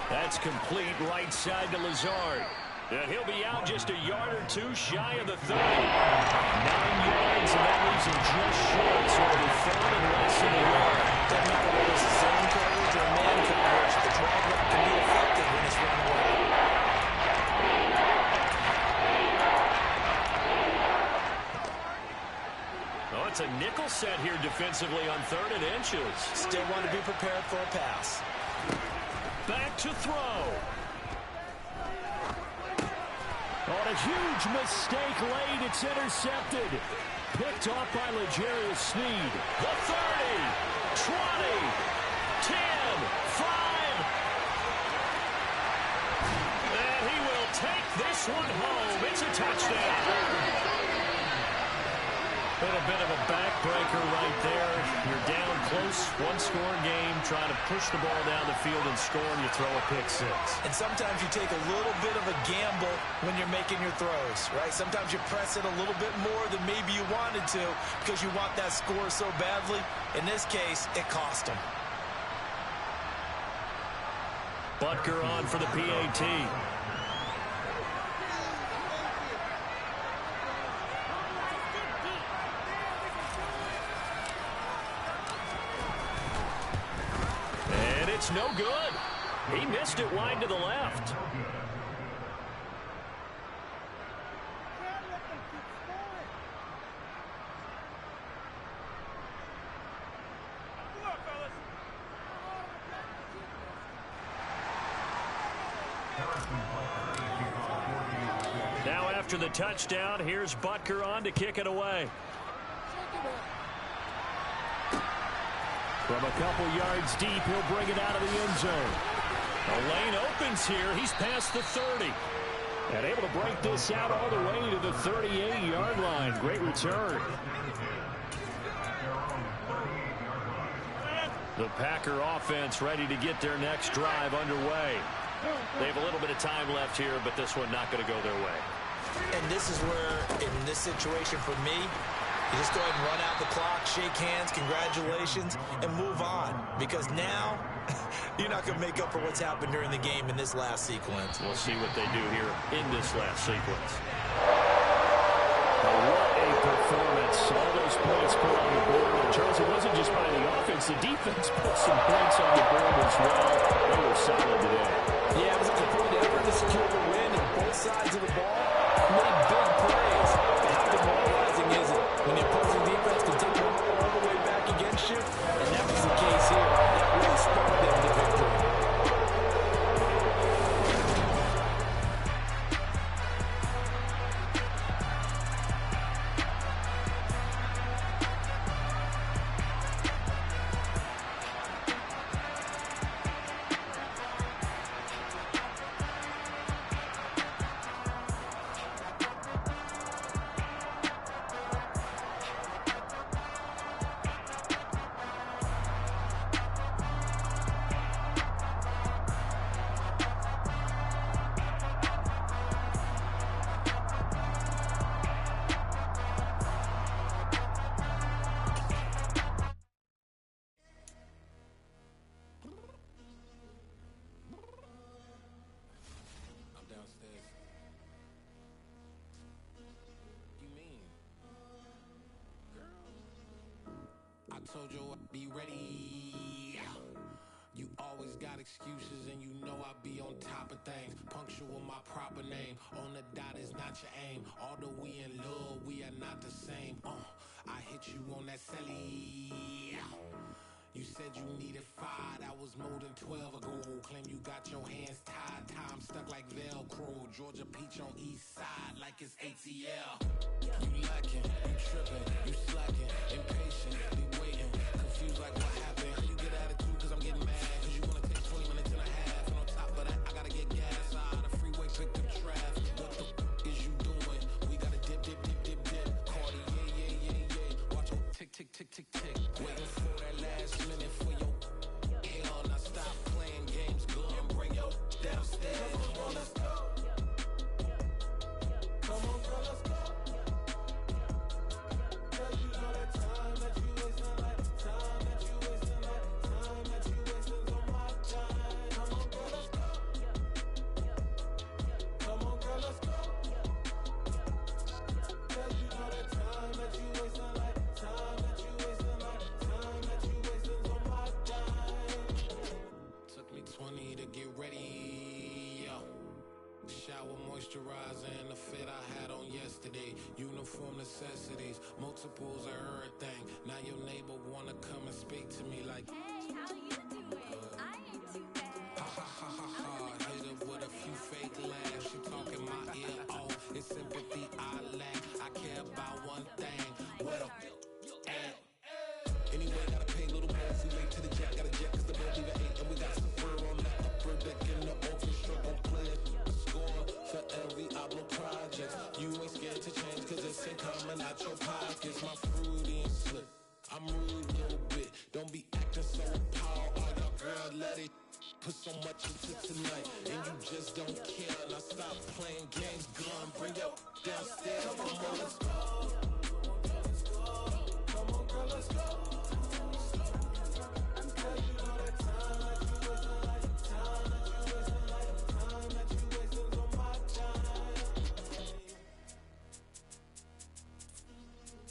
That's complete right side to Lazard. And he'll be out just a yard or two shy of the 30. 9 yards, and that leaves him just short. So it'll be 3rd and less than a yard. Doesn't matter whether it's a zone coverage or man coverage. The drag route can be effective when it's run away. Oh, it's a nickel set here defensively on 3rd and inches. Still want to be prepared for a pass. Back to throw. On a huge mistake late, it's intercepted. Picked off by L'Jarius Sneed. The 30, 20, 10, 5. And he will take this one home. It's a touchdown. Been a bit of a backbreaker right there. You're down close, one-score game, trying to push the ball down the field and score, and you throw a pick six. And sometimes you take a little bit of a gamble when you're making your throws, right? Sometimes you press it a little bit more than maybe you wanted to because you want that score so badly. In this case, it cost them. Butker on for the PAT. It's no good. He missed it wide to the left. Now after the touchdown, here's Butker on to kick it away. From a couple yards deep, he'll bring it out of the end zone. A lane opens here. He's past the 30. And able to break this out all the way to the 38-yard line. Great return. The Packer offense ready to get their next drive underway. They have a little bit of time left here, but this one not going to go their way. And this is where, in this situation for me, you just go ahead and run out the clock, shake hands, congratulations, and move on. Because now, you're not going to make up for what's happened during the game in this last sequence. We'll see what they do here in this last sequence. What a performance. All those points put on the board. And Charles, it wasn't just by the offense The defense put some points on the board as well. They were solid today. Yeah, it was a complete effort to secure the win, and both sides of the ball made big plays. But how demoralizing is it when the opposing defense can take the ball all the way back against you? And that was the case here. That really spurred them to victory. I told you I'd be ready. You always got excuses and you know I be on top of things. Punctual my proper name. On the dot is not your aim. Although we in love, we are not the same. I hit you on that celly. You said you needed 5, that was more than 12 ago. Claim you got your hands tied, time stuck like Velcro. Georgia Peach on east side like it's ATL. You lacking, you tripping, you slacking, impatient, be waiting, confused like what happened. You get attitude cause I'm getting mad, cause you wanna take 20 minutes and a half. And on top of that, I gotta get gas out of the freeway, picked up traffic. What the is you doing? We gotta dip, dip, dip, dip, dip. Cardi, yeah. Watch your tick, tick, tick, tick, tick. Waiting for that last minute for your hell. Now stop playing games, go and bring your downstairs. Come on, let's go. Come on, girl, let's go. Cause you know that time that you wasting, like time that you wasting, like time that you wasting on my time. Come on, girl, let's go. Come on, girl, let's go. Cause you know that time that you wasting, like time that you wasting, like time that you wasting on my time. Took me 20 to get ready. Yo. Shower moisturizer and the fit I had on yesterday. Uniform necessities, multiples of everything. Now your neighbor wanna come and speak to me like, Hey, how you doing? I ain't too bad. ha ha ha ha ha. Hit her with a few fake laughs. She talking my ear off. It's sympathy I lack. I care about one thing. What up? Anyway, gotta pay a little more. We late to the jet, got a jet cause the boat leave at 8. And we got some fur on the upper deck in the orchestra. Gon' play it, score for every Ablo project. You ain't scared to change cause it's in common out your pockets. My fruity and slip, I'm rude a little bit. Don't be acting so power. Oh, your girl, let it put so much into tonight. And you just don't care. Now stop playing games, gun. Bring your downstairs. Come on, let's go. Come on, girl, let's go.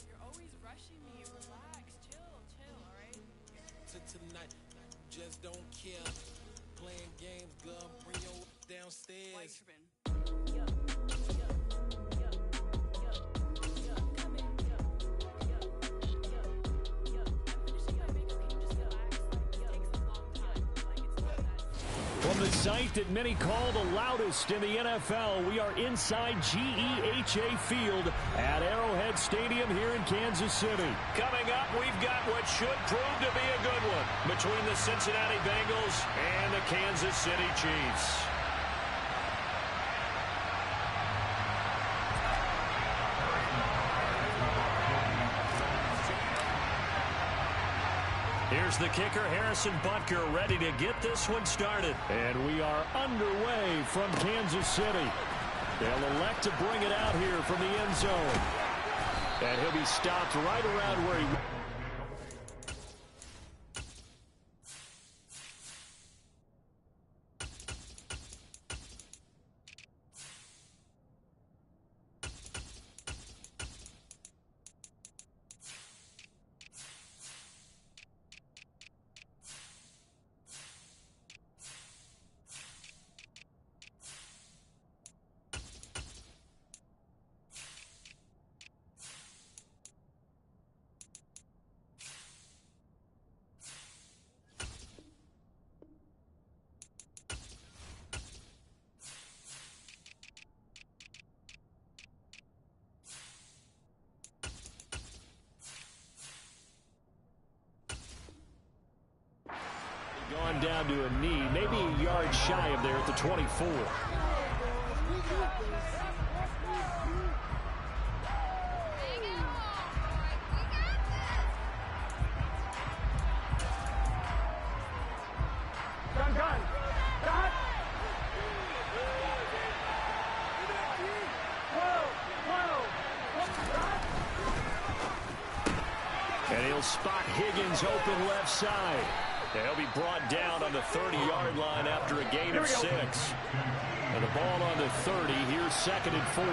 You're always rushing me. Relax, chill, alright? Tonight, just don't care. Playing games, gun. Bring your downstairs. Why you tripping? From the site that many call the loudest in the NFL, we are inside GEHA Field at Arrowhead Stadium here in Kansas City. Coming up, we've got what should prove to be a good one between the Cincinnati Bengals and the Kansas City Chiefs. Here's the kicker, Harrison Butker, ready to get this one started. And we are underway from Kansas City. They'll elect to bring it out here from the end zone. And he'll be stopped right around where he... him down to a knee, maybe a yard shy of there at the 24. And he'll spot Higgins open left side. They'll be brought down on the 30-yard line after a gain of 6. And the ball on the 30. Here's 2nd and 4.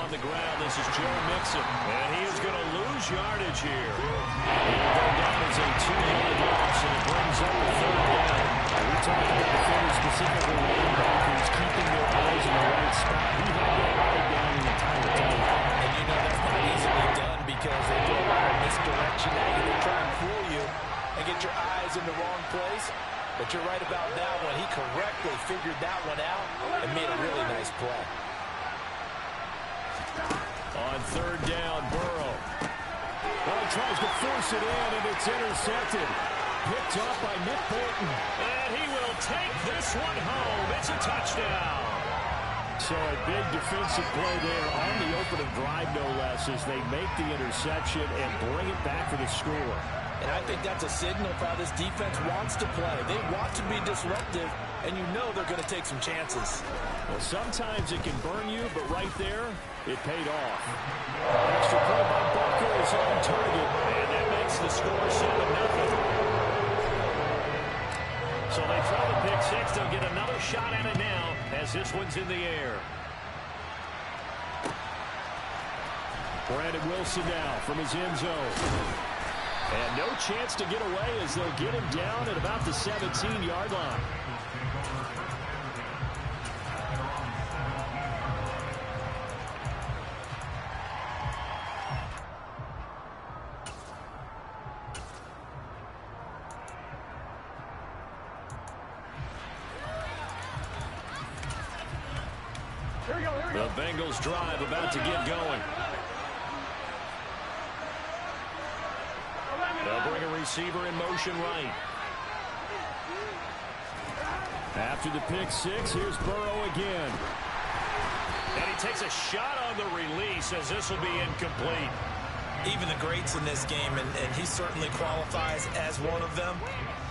On the ground, this is Joe Mixon. And he is going to lose yardage here. He'll go down as a 2-yard loss, and it brings up the 3rd down. We talked about defenders, specifically linebackers, keeping their eyes in the right spot. He had that right down the entire time. And you know that's not easily done because they do a lot of misdirection at you. They try and fool you and get your eyes in the wrong place. But you're right about that one. He correctly figured that one out and made a really nice play. On 3rd down, Burrow. Well, he tries to force it in, and it's intercepted. Picked up by Nick Bolton. And he will take this one home. It's a touchdown. So a big defensive play there on the opening drive, no less, as they make the interception and bring it back for the score. And I think that's a signal for how this defense wants to play. They want to be disruptive, and you know they're going to take some chances. Well, sometimes it can burn you, but right there, it paid off. Extra play by Butker is on target, and that makes the score 7-0. So they throw the pick six. They'll get another shot at it now as this one's in the air. Brandon Wilson now from his end zone. And no chance to get away as they'll get him down at about the 17-yard line. The Bengals drive about to get going. They'll bring a receiver in motion right. After the pick six, here's Burrow again. And he takes a shot on the release as this will be incomplete. Even the greats in this game, and he certainly qualifies as one of them,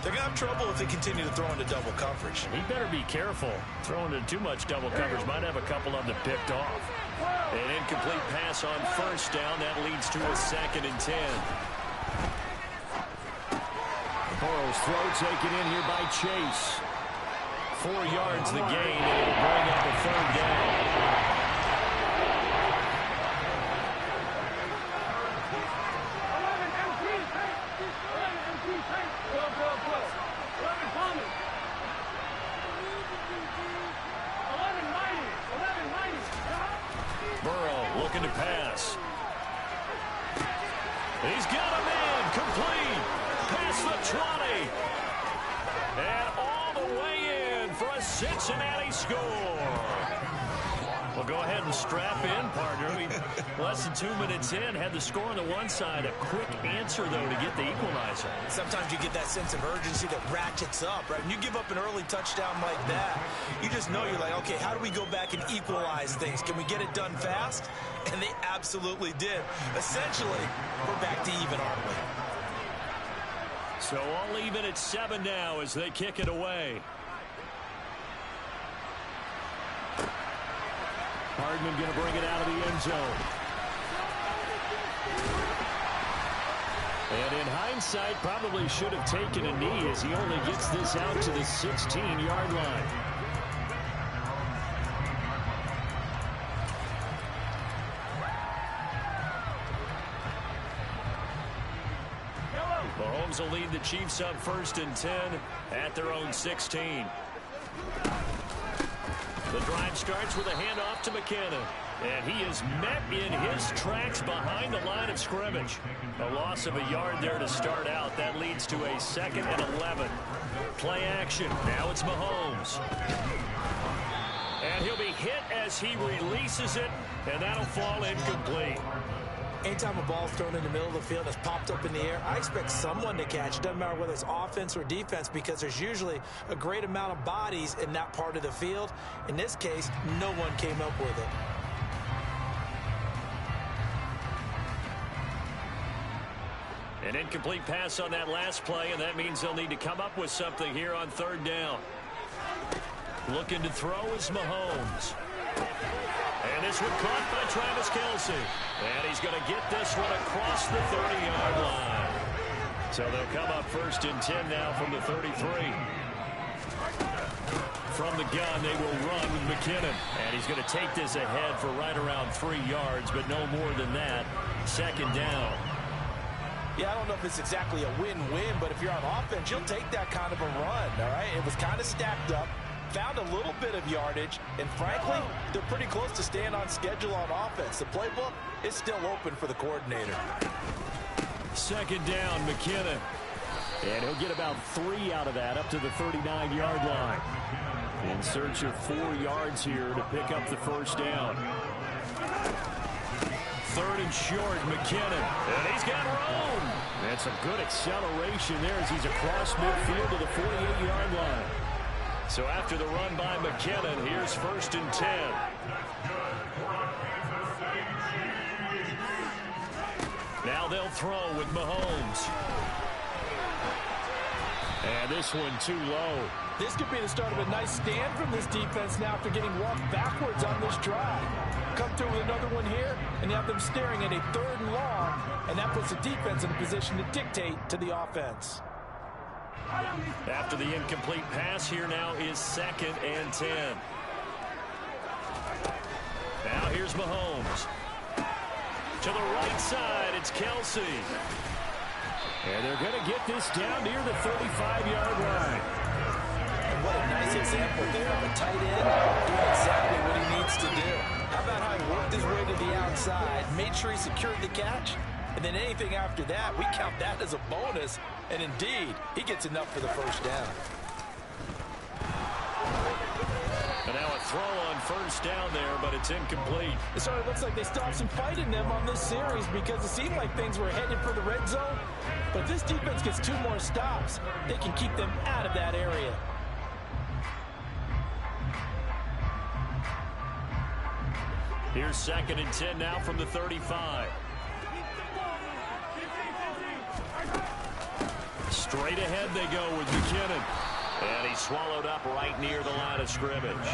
they're going to have trouble if they continue to throw into double coverage. He better be careful. Throwing into too much double coverage might have a couple of them picked off. An incomplete pass on 1st down. That leads to a 2nd and 10. Burrow's throw taken in here by Chase. 4 yards the gain, and it'll bring up a 3rd down. Burrow looking to pass. He's got a man complete. Past the 20. And all the way in for a Cincinnati score. Well, go ahead and strap in, partner. Less than 2 minutes in, had the score on the one side. A quick answer, though, to get the equalizer. Sometimes you get that sense of urgency that ratchets up, right? When you give up an early touchdown like that, you just know you're like, okay, how do we go back and equalize things? Can we get it done fast? And they absolutely did. Essentially, we're back to even, aren't we? So all even at 7 now as they kick it away. Hardman going to bring it out of the end zone. And in hindsight, probably should have taken a knee as he only gets this out to the 16-yard line. Mahomes will lead the Chiefs up 1st and 10 at their own 16. The drive starts with a handoff to McKinnon. And he is met in his tracks behind the line of scrimmage. A loss of a yard there to start out. That leads to a 2nd and 11. Play action. Now it's Mahomes. And he'll be hit as he releases it. And that'll fall incomplete. Anytime a ball's thrown in the middle of the field that's popped up in the air, I expect someone to catch. It doesn't matter whether it's offense or defense, because there's usually a great amount of bodies in that part of the field. In this case, no one came up with it. An incomplete pass on that last play, and that means they'll need to come up with something here on third down. Looking to throw is Mahomes. And this one caught by Travis Kelce. And he's going to get this one across the 30-yard line. So they'll come up 1st and 10 now from the 33. From the gun, they will run with McKinnon. And he's going to take this ahead for right around 3 yards, but no more than that. 2nd down. Yeah, I don't know if it's exactly a win-win, but if you're on offense, you'll take that kind of a run, all right? It was kind of stacked up, found a little bit of yardage, and frankly, they're pretty close to staying on schedule on offense. The playbook is still open for the coordinator. 2nd down, McKinnon. And he'll get about 3 out of that, up to the 39-yard line. In search of 4 yards here to pick up the 1st down. 3rd and short, McKinnon. And he's got room. And some good acceleration there as he's across midfield to the 48-yard line. So after the run by McKinnon, here's 1st and 10. Now they'll throw with Mahomes. And this one too low. This could be the start of a nice stand from this defense now after getting walked backwards on this drive. Come through with another one here, and have them staring at a 3rd and long, and that puts the defense in a position to dictate to the offense. After the incomplete pass, here now is 2nd and 10. Now here's Mahomes. To the right side, it's Kelce. And they're going to get this down near the 35-yard line. And what a nice example there of a tight end doing exactly what he needs to do. How about how he worked his way to the outside, made sure he secured the catch, and then anything after that, we count that as a bonus. And indeed, he gets enough for the 1st down. And now a throw on 1st down there, but it's incomplete. It sort of looks like they still have some fight in them on this series because it seemed like things were headed for the red zone. But if this defense gets 2 more stops, they can keep them out of that area. Here's 2nd and 10 now from the 35. Straight ahead they go with McKinnon. And he's swallowed up right near the line of scrimmage.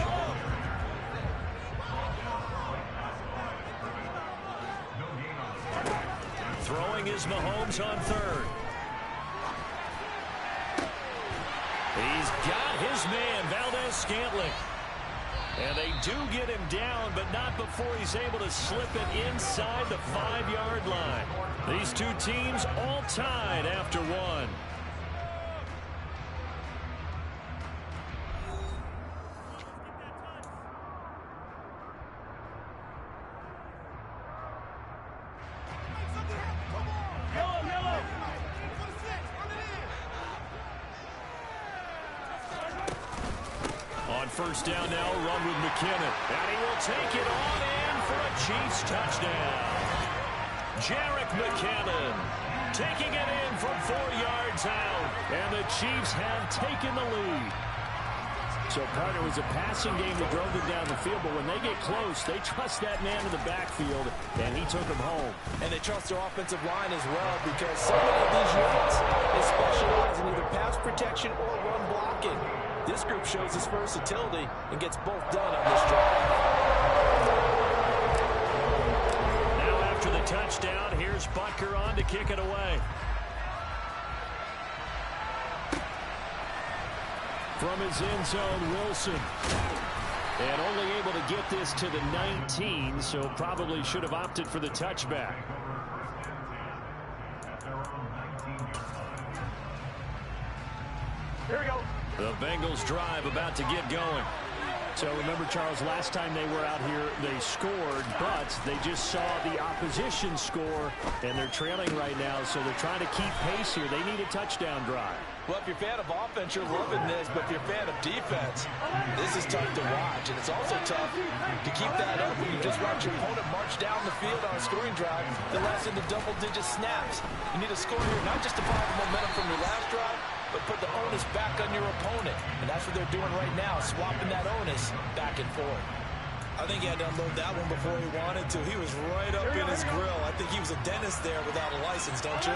Throwing is Mahomes on 3rd. He's got his man, Valdez-Scantling. And they do get him down, but not before he's able to slip it inside the 5-yard line. These two teams all tied after 1. On 1st down now, a run with McKinnon. And he will take it on in for a Chiefs touchdown. Jerick McKinnon taking it in from 4 yards out. And the Chiefs have taken the lead. So, partner, it was a passing game that drove them down the field, but when they get close, they trust that man in the backfield, and he took them home. And they trust their offensive line as well because so many of these units, they specialize in either pass protection or run blocking. This group shows its versatility and gets both done on this drive. Now after the touchdown, here's Butker on to kick it away. From his end zone, Wilson. And only able to get this to the 19, so probably should have opted for the touchback. Here we go. The Bengals drive about to get going. So remember, Charles, last time they were out here, they scored, but they just saw the opposition score, and they're trailing right now, so they're trying to keep pace here. They need a touchdown drive. Well, if you're a fan of offense, you're loving this, but if you're a fan of defense, this is tough to watch, and it's also tough to keep that up when you just watch your opponent march down the field on a scoring drive that lasts into double-digit snaps. You need a score here, not just to follow the momentum from your last drive, but put the onus back on your opponent. And that's what they're doing right now, swapping that onus back and forth. I think he had to unload that one before he wanted to. He was right up in his grill. I think he was a dentist there without a license, don't you?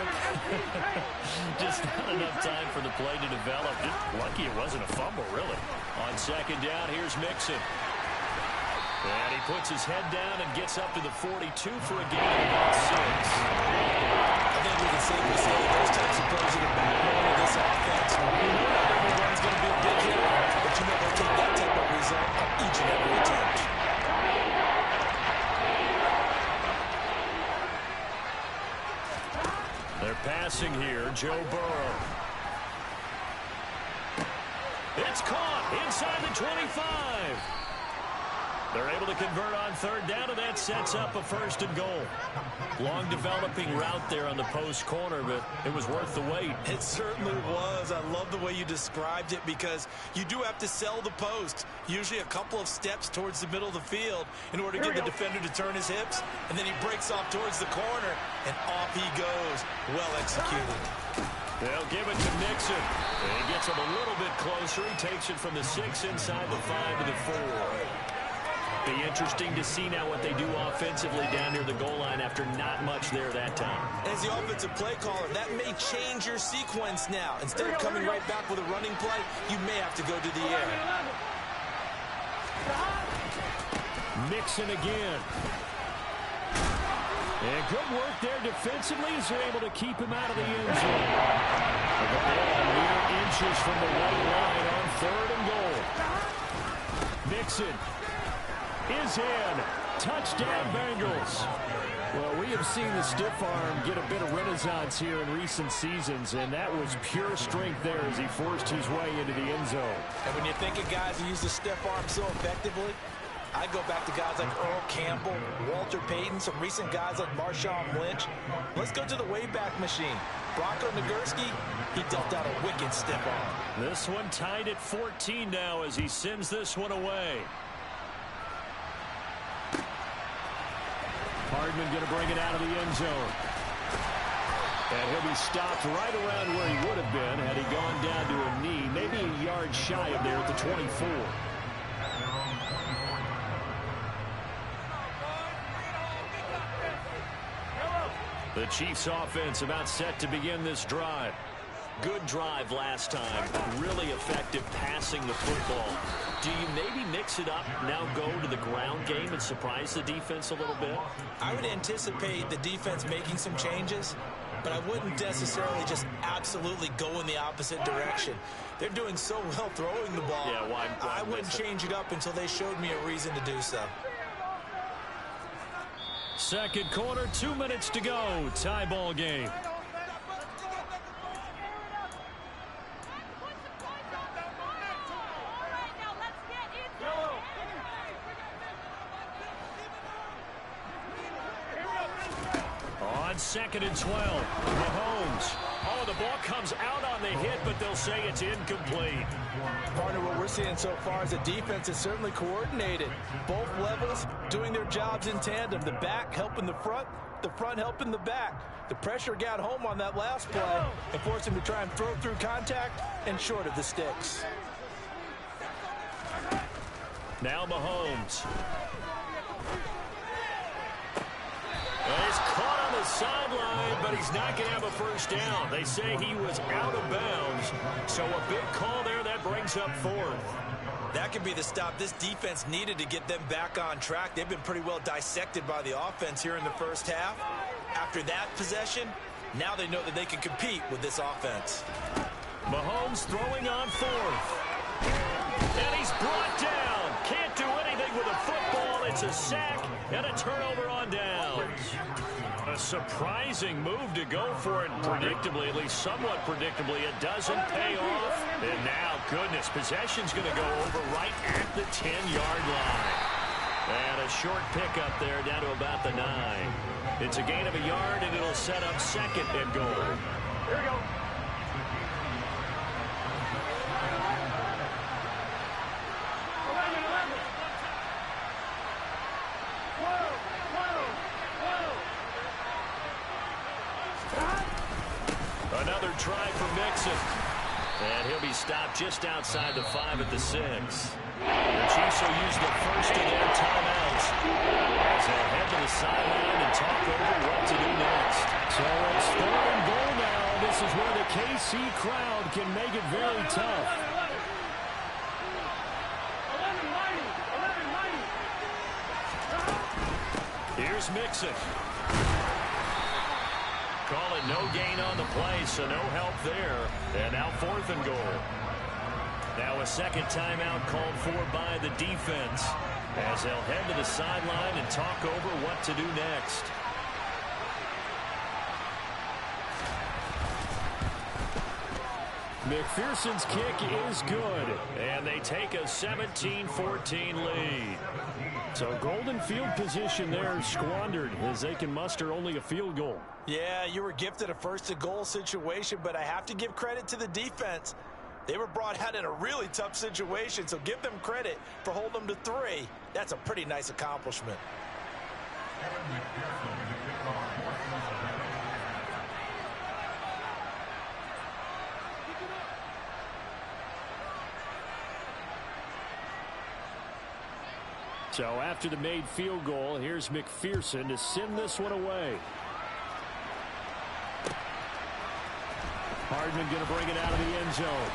Just not enough time for the play to develop. Just lucky it wasn't a fumble, really. On second down, here's Mixon. And he puts his head down and gets up to the 42 for a gain of about 6. I think we can safely say that those types of plays are the backbone of this offense. You know not everyone's going to be a big hitter, but you know they'll take that type of result on each and every attempt. They're passing here, Joe Burrow. It's caught inside the 25. They're able to convert on third down, and that sets up a 1st and goal. Long developing route there on the post corner, but it was worth the wait. It certainly was. I love the way you described it because you do have to sell the post. Usually a couple of steps towards the middle of the field in order to get the defender to turn his hips, and then he breaks off towards the corner, and off he goes. Well executed. They'll give it to Mixon. And he gets him a little bit closer. He takes it from the 6 inside the 5 to the 4. Be interesting to see now what they do offensively down near the goal line after not much there that time. As the offensive play caller, that may change your sequence now. Instead of coming right back with a running play, you may have to go to the air. Mixon again. And good work there defensively as they're able to keep him out of the end zone. The ball mere inches from the white line on 3rd and goal. Mixon is in. Touchdown, Bengals. Well, we have seen the stiff arm get a bit of renaissance here in recent seasons, and that was pure strength there as he forced his way into the end zone. And when you think of guys who use the stiff arm so effectively, I go back to guys like Earl Campbell, Walter Payton, some recent guys like Marshawn Lynch. Let's go to the Wayback Machine. Bronco Nagurski, he dealt out a wicked stiff arm. This one tied at 14 now as he sends this one away. Hardman going to bring it out of the end zone. And he'll be stopped right around where he would have been had he gone down to a knee, maybe a yard shy of there at the 24. The Chiefs offense about set to begin this drive. Good drive last time. Really effective passing the football. Do you maybe mix it up, now go to the ground game and surprise the defense a little bit? I would anticipate the defense making some changes, but I wouldn't necessarily just absolutely go in the opposite direction. They're doing so well throwing the ball. Yeah, why I wouldn't change it up until they showed me a reason to do so. Second quarter, 2 minutes to go. Tie ball game. On 2nd and 12, Mahomes. Oh, the ball comes out on the hit, but they'll say it's incomplete. Partner, what we're seeing so far is the defense is certainly coordinated. Both levels doing their jobs in tandem. The back helping the front helping the back. The pressure got home on that last play and forced him to try and throw through contact and short of the sticks. Now Mahomes. He's caught on the sideline, but he's not going to have a first down. They say he was out of bounds, so a big call there that brings up 4th. That could be the stop this defense needed to get them back on track. They've been pretty well dissected by the offense here in the first half. After that possession, now they know that they can compete with this offense. Mahomes throwing on 4th. And he's brought down. Can't do anything with a football. It's a sack and a turnover on downs. A surprising move to go for it. Predictably, at least somewhat predictably, it doesn't pay off. And now, goodness, possession's going to go over right at the 10-yard line. And a short pickup there down to about the 9. It's a gain of a yard, and it'll set up second and goal. Here we go. Another try for Mixon. And he'll be stopped just outside the 5 at the 6. The Chiefs will use the first of their timeouts as they head to the sideline and talk over what to do next. So it's 3rd and goal now. This is where the KC crowd can make it very tough. 11-90. Here's Mixon. Call it no gain on the play, so no help there. And now 4th and goal. Now a second timeout called for by the defense as they'll head to the sideline and talk over what to do next. McPherson's kick is good. And they take a 17-14 lead. So golden field position there squandered as they can muster only a field goal. Yeah, you were gifted a first-and-goal situation, but I have to give credit to the defense. They were brought out in a really tough situation, so give them credit for holding them to 3. That's a pretty nice accomplishment. So after the made field goal, here's McPherson to send this one away. Hardman going to bring it out of the end zone.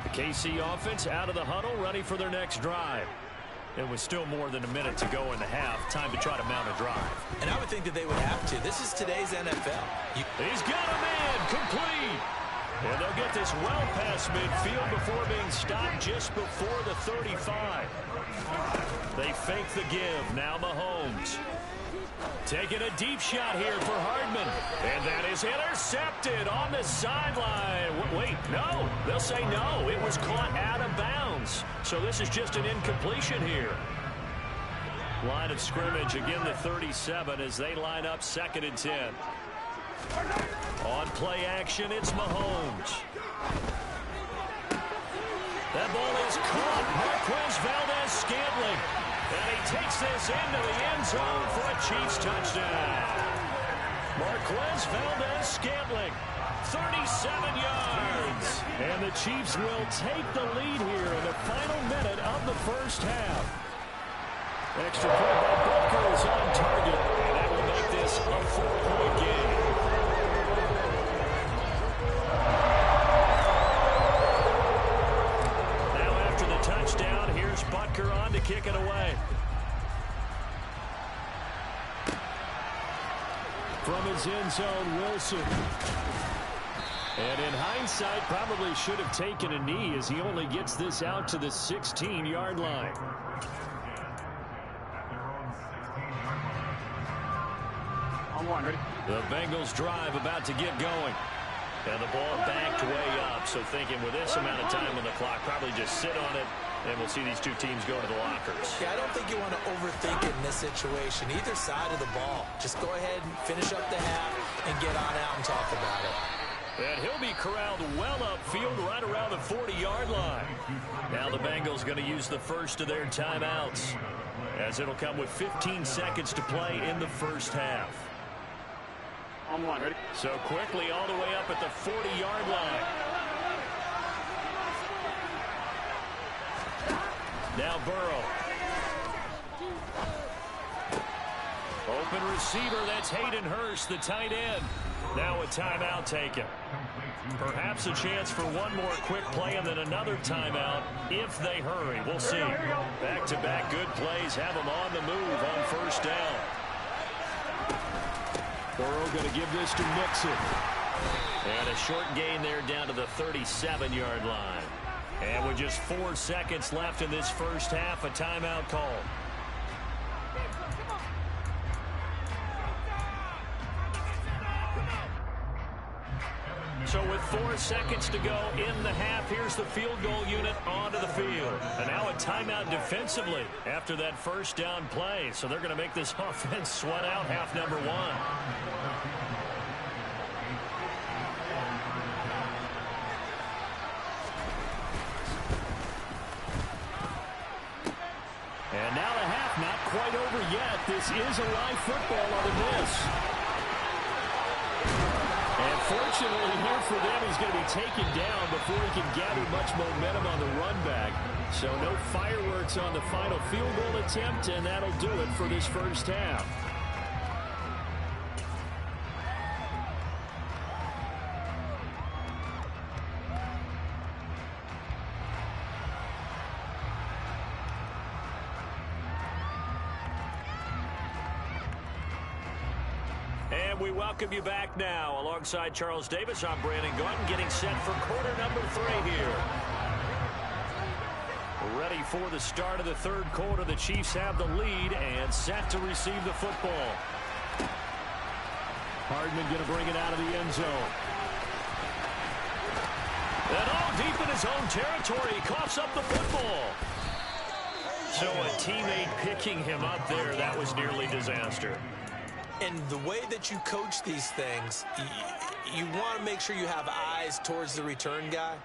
The KC offense out of the huddle, ready for their next drive. It was still more than a minute to go in the half. Time to try to mount a drive. And I would think that they would have to. This is today's NFL. He's got a man complete. And they'll get this well past midfield before being stopped just before the 35. They fake the give. Now Mahomes. Taking a deep shot here for Hardman. And that is intercepted on the sideline. Wait, no. They'll say no. It was caught out of bounds. So this is just an incompletion here. Line of scrimmage, again the 37 as they line up 2nd and 10. On play action, it's Mahomes. That ball is caught. Marquez Valdes-Scantling. And he takes this into the end zone for a Chiefs touchdown. Marquez Valdes-Scantling, 37 yards. And the Chiefs will take the lead here in the final minute of the first half. Extra point by Butker is on target. And that will make this a 4-point game. Now after the touchdown, here's Butker on to kick it away. From his end zone, Wilson. And in hindsight, probably should have taken a knee as he only gets this out to the 16-yard line. On 1, ready? The Bengals drive about to get going. And the ball backed way up. So thinking with this amount of time on the clock, probably just sit on it, and we'll see these two teams go to the lockers. Yeah, I don't think you want to overthink it in this situation. Either side of the ball. Just go ahead and finish up the half and get on out and talk about it. And he'll be corralled well upfield right around the 40-yard line. Now the Bengals going to use the first of their timeouts, as it'll come with 15 seconds to play in the first half. On 1, ready? So quickly all the way up at the 40-yard line. Now Burrow. Open receiver, that's Hayden Hurst, the tight end. Now a timeout taken. Perhaps a chance for one more quick play and then another timeout if they hurry. We'll see. Back-to-back good plays have them on the move on first down. Burrow going to give this to Mixon. And a short gain there down to the 37-yard line. And with just 4 seconds left in this first half, a timeout call. So with 4 seconds to go in the half, here's the field goal unit onto the field. And now a timeout defensively after that first down play. So they're going to make this offense sweat out half number 1. And now the half not quite over yet. This is a live football on the miss. And fortunately here for them, he's going to be taken down before he can gather much momentum on the run back. So no fireworks on the final field goal attempt, and that'll do it for this first half. And we welcome you back now. Alongside Charles Davis, I'm Brandon Gaudin, getting set for quarter number 3 here. Ready for the start of the third quarter. The Chiefs have the lead and set to receive the football. Hardman going to bring it out of the end zone. And all deep in his own territory, he coughs up the football. So a teammate picking him up there, that was nearly disaster. And the way that you coach these things, you want to make sure you have eyes towards the return guy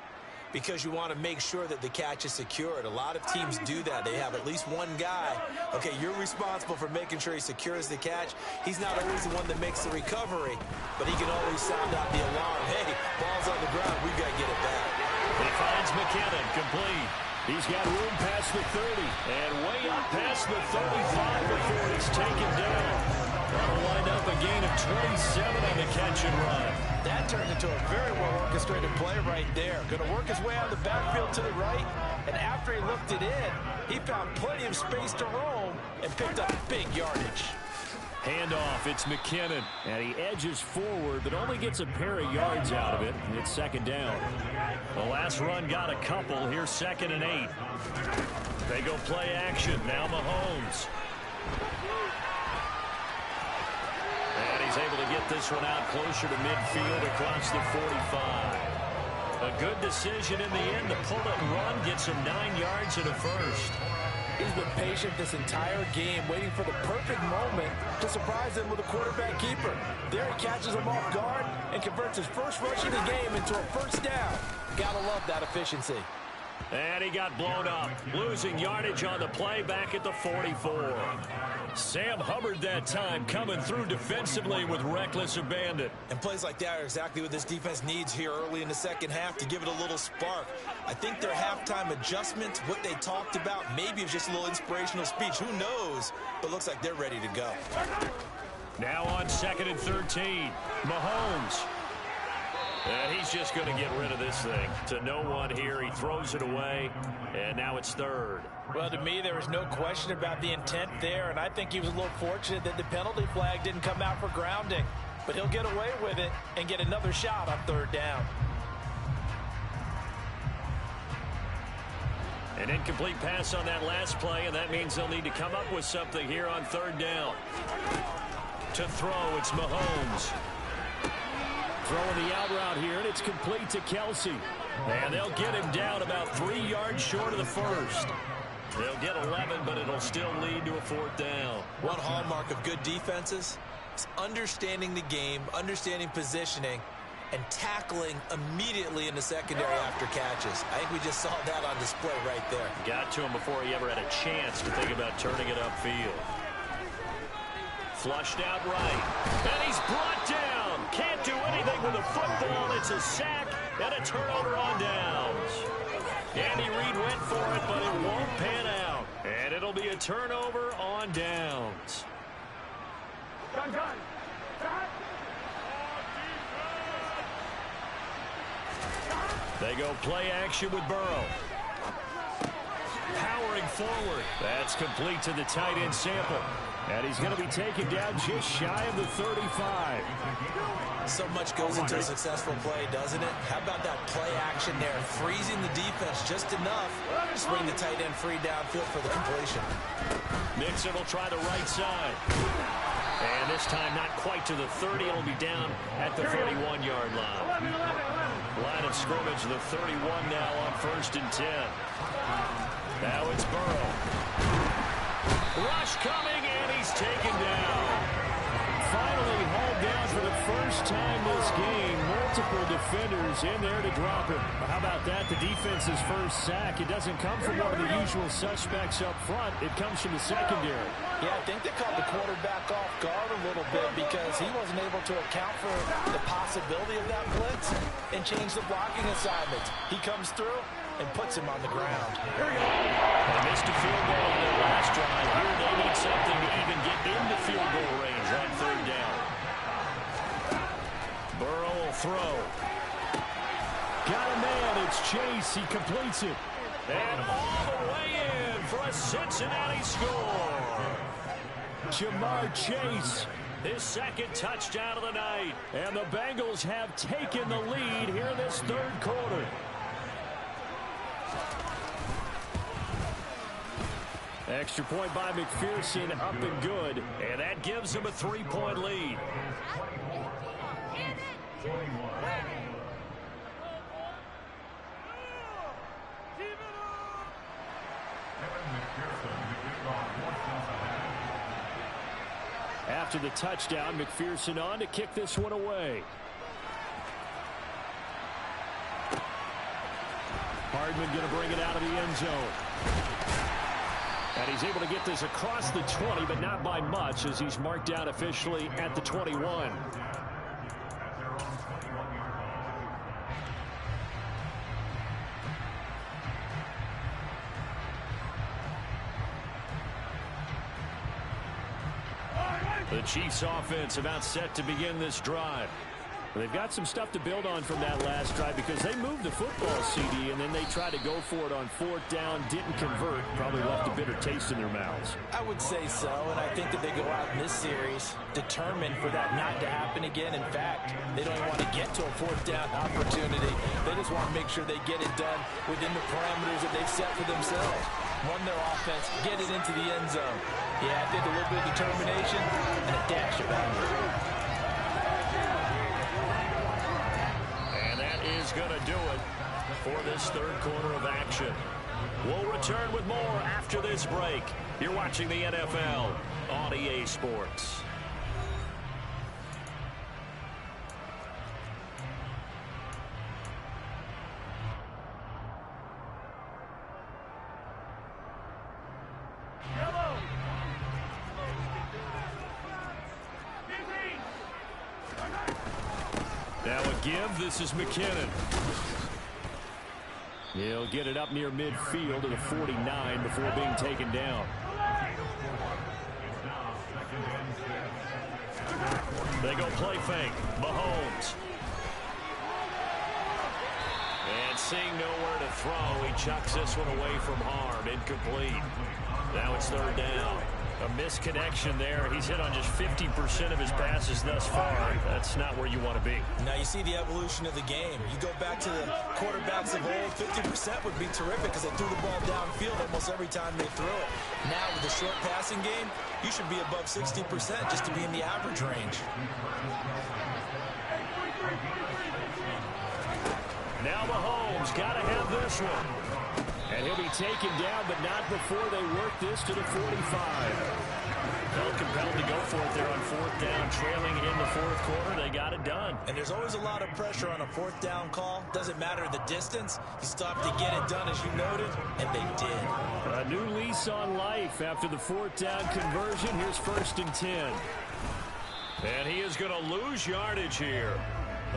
because you want to make sure that the catch is secured. A lot of teams do that. They have at least one guy. Okay, you're responsible for making sure he secures the catch. He's not always the one that makes the recovery, but he can always sound out the alarm. Hey, ball's on the ground. We've got to get it back. He finds McKinnon, complete. He's got room past the 30 and way up past the 35 before he's taken down. That'll wind up a gain of 27 on the catch and run. That turned into a very well-orchestrated play right there. Going to work his way out of the backfield to the right, and after he looked it in, he found plenty of space to roam and picked up big yardage. Handoff, it's McKinnon, and he edges forward, but only gets a pair of yards out of it, and it's second down. The last run got a couple. Here's 2nd and 8. They go play action. Now Mahomes. And he's able to get this one out closer to midfield across the 45. A good decision in the end to pull it and run, gets him 9 yards and a first. He's been patient this entire game, waiting for the perfect moment to surprise him with a quarterback keeper. There he catches him off guard and converts his first rush of the game into a first down. Gotta love that efficiency. And he got blown up, losing yardage on the play back at the 44. Sam Hubbard that time coming through defensively with reckless abandon. And plays like that are exactly what this defense needs here early in the second half to give it a little spark. I think their halftime adjustment, what they talked about, maybe it was just a little inspirational speech. Who knows? But looks like they're ready to go. Now on 2nd and 13, Mahomes. And he's just going to get rid of this thing. To no one here. He throws it away, and now it's 3rd. Well, to me, there was no question about the intent there, and I think he was a little fortunate that the penalty flag didn't come out for grounding. But he'll get away with it and get another shot on 3rd down. An incomplete pass on that last play, and that means they'll need to come up with something here on 3rd down. To throw, it's Mahomes. Throwing the out route here, and it's complete to Kelsey. And they'll get him down about 3 yards short of the first. They'll get 11, but it'll still lead to a 4th down. One hallmark of good defenses is understanding the game, understanding positioning, and tackling immediately in the secondary after catches. I think we just saw that on display right there. Got to him before he ever had a chance to think about turning it upfield. Flushed out right. And he's brought down. Can't do anything with the football. It's a sack and a turnover on downs. Andy Reid went for it, but it won't pan out. And it'll be a turnover on downs. They go play action with Burrow. Powering forward. That's complete to the tight end Sample. And he's going to be taken down just shy of the 35. So much goes into a successful play, doesn't it? How about that play action there? Freezing the defense just enough to bring the tight end free downfield for the completion. Mixon will try the right side. And this time not quite to the 30. It'll be down at the 31-yard line. Line of scrimmage, the 31 now on 1st and 10. Now it's Burrow. Rush coming, and he's taken down. Finally hauled down for the first time this game. Multiple defenders in there to drop him. How about that? The defense's first sack. It doesn't come from one of the usual suspects up front. It comes from the secondary. Yeah, I think they caught the quarterback off guard a little bit because he wasn't able to account for the possibility of that blitz and change the blocking assignments. He comes through and puts him on the ground. They missed a field goal on their last drive. Here they need something to even get into field goal range on 3rd down. Burrow will throw. Got a man. It's Chase. He completes it. And all the way in for a Cincinnati score. Jamar Chase. His 2nd touchdown of the night. And the Bengals have taken the lead here in this 3rd quarter. Extra point by McPherson, up and good. And that gives him a 3-point lead. After the touchdown, McPherson on to kick this one away. Hardman going to bring it out of the end zone. And he's able to get this across the 20, but not by much, as he's marked down officially at the 21. The Chiefs offense about set to begin this drive. They've got some stuff to build on from that last drive because they moved the football, CD, and then they tried to go for it on 4th down, didn't convert, probably left a bitter taste in their mouths. I would say so, and I think that they go out in this series determined for that not to happen again. In fact, they don't even want to get to a 4th down opportunity. They just want to make sure they get it done within the parameters that they've set for themselves. Run their offense, get it into the end zone. Yeah, I think a little bit of determination and a dash of anger. Is going to do it for this 3rd quarter of action. We'll return with more after this break. You're watching the NFL on EA Sports. Now a give. This is McKinnon. He'll get it up near midfield to the 49 before being taken down. They go play fake. Mahomes. And seeing nowhere to throw, he chucks this one away from harm. Incomplete. Now it's 3rd down. A misconnection there. He's hit on just 50% of his passes thus far. That's not where you want to be. Now you see the evolution of the game. You go back to the quarterbacks of old, 50% would be terrific because they threw the ball downfield almost every time they threw it. Now with the short passing game, you should be above 60% just to be in the average range. Now Mahomes got to have this one. And he'll be taken down, but not before they work this to the 45. Felt compelled to go for it there on 4th down, trailing in the 4th quarter. They got it done. And there's always a lot of pressure on a 4th down call. Doesn't matter the distance. You stop to get it done, as you noted, and they did. A new lease on life after the 4th down conversion. Here's 1st and 10. And he is going to lose yardage here.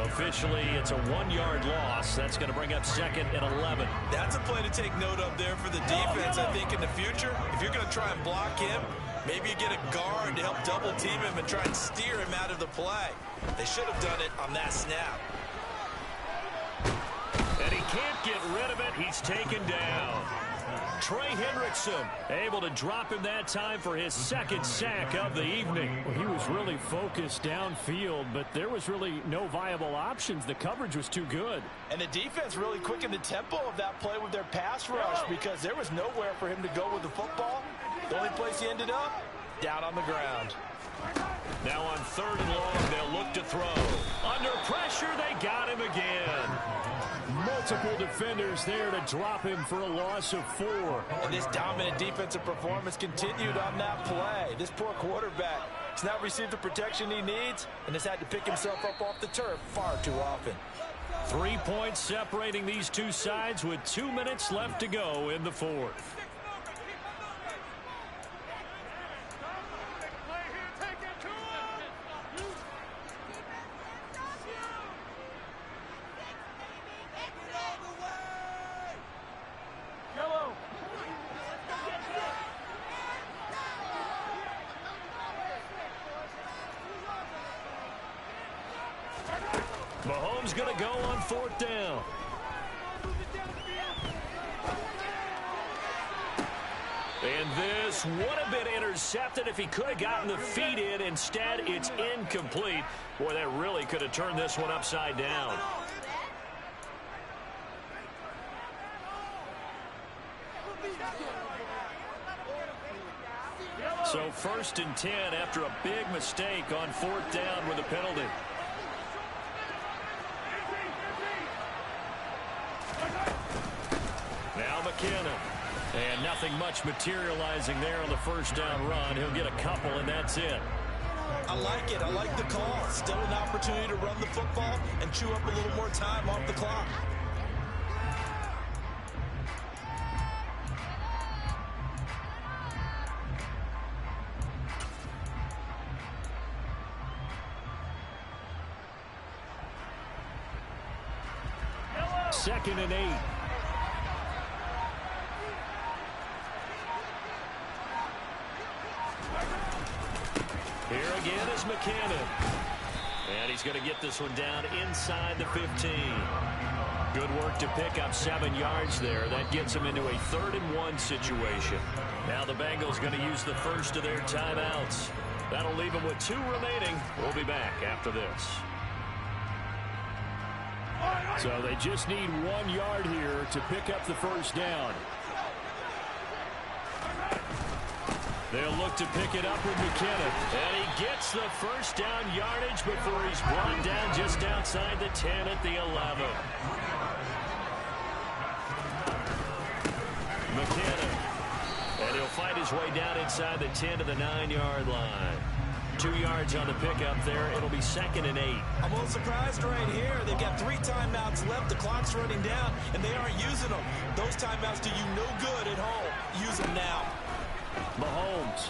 Officially, it's a 1-yard loss. That's going to bring up 2nd and 11. That's a play to take note of there for the defense, I think, in the future. If you're going to try and block him, maybe you get a guard to help double-team him and try and steer him out of the play. They should have done it on that snap. And he can't get rid of it. He's taken down. Trey Hendrickson able to drop him that time for his second sack of the evening. Well, he was really focused downfield, but there was really no viable options. The coverage was too good. And the defense really quickened the tempo of that play with their pass rush because there was nowhere for him to go with the football. The only place he ended up, down on the ground. Now on 3rd and long, they'll look to throw. Under pressure, they got him again. Multiple defenders there to drop him for a loss of 4. And this dominant defensive performance continued on that play. This poor quarterback has not received the protection he needs and has had to pick himself up off the turf far too often. 3 points separating these two sides with 2 minutes left to go in the 4th. Mahomes going to go on 4th down. And this would have been intercepted if he could have gotten the feet in. Instead, it's incomplete. Boy, that really could have turned this one upside down. So 1st and 10 after a big mistake on 4th down with a penalty. Now McKinnon. And nothing much materializing there on the 1st down run. He'll get a couple, and that's it. I like it. I like the call. Still an opportunity to run the football and chew up a little more time off the clock. Second and 8. Here again is McKinnon. And he's going to get this one down inside the 15. Good work to pick up 7 yards there. That gets him into a 3rd and 1 situation. Now the Bengals going to use the first of their timeouts. That'll leave them with 2 remaining. We'll be back after this. So they just need 1 yard here to pick up the 1st down. They'll look to pick it up with McKinnon. And he gets the 1st down yardage before he's brought down just outside the 10 at the 11. McKinnon. And he'll fight his way down inside the 10 to the 9-yard line. 2 yards on the pickup there. It'll be 2nd and 8. I'm a little surprised right here. They've got 3 timeouts left. The clock's running down, and they aren't using them. Those timeouts do you no good at home. Use them now. Mahomes.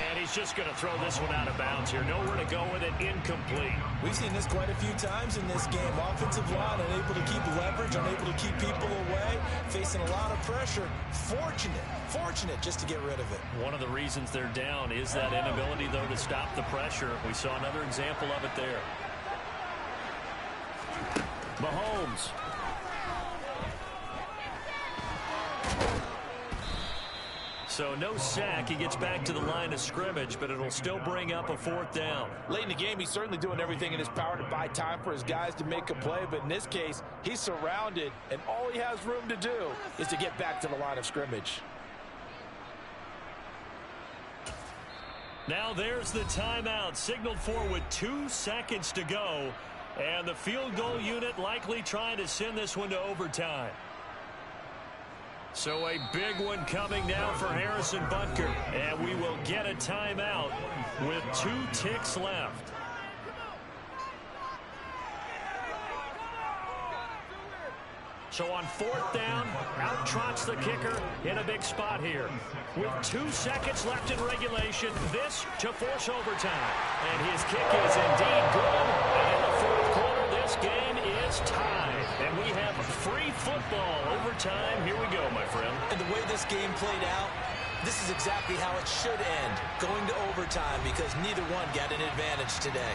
And he's just going to throw this one out of bounds here. Nowhere to go with it. Incomplete. We've seen this quite a few times in this game. Offensive line unable to keep leverage, unable to keep people away, facing a lot of pressure. Fortunate just to get rid of it. One of the reasons they're down is that inability, though, to stop the pressure. We saw another example of it there. Mahomes. So no sack. He gets back to the line of scrimmage, but it'll still bring up a 4th down. Late in the game, he's certainly doing everything in his power to buy time for his guys to make a play, but in this case, he's surrounded, and all he has room to do is to get back to the line of scrimmage. Now there's the timeout, signaled for with 2 seconds to go, and the field goal unit likely trying to send this one to overtime. So a big one coming now for Harrison Butker. And we will get a timeout with 2 ticks left. So on 4th down, out trots the kicker in a big spot here. With 2 seconds left in regulation, this to force overtime. And his kick is indeed good. And in the 4th quarter, this game is tied. And we have free football overtime. Here we go, my friend. And the way this game played out, this is exactly how it should end, going to overtime, because neither one got an advantage today.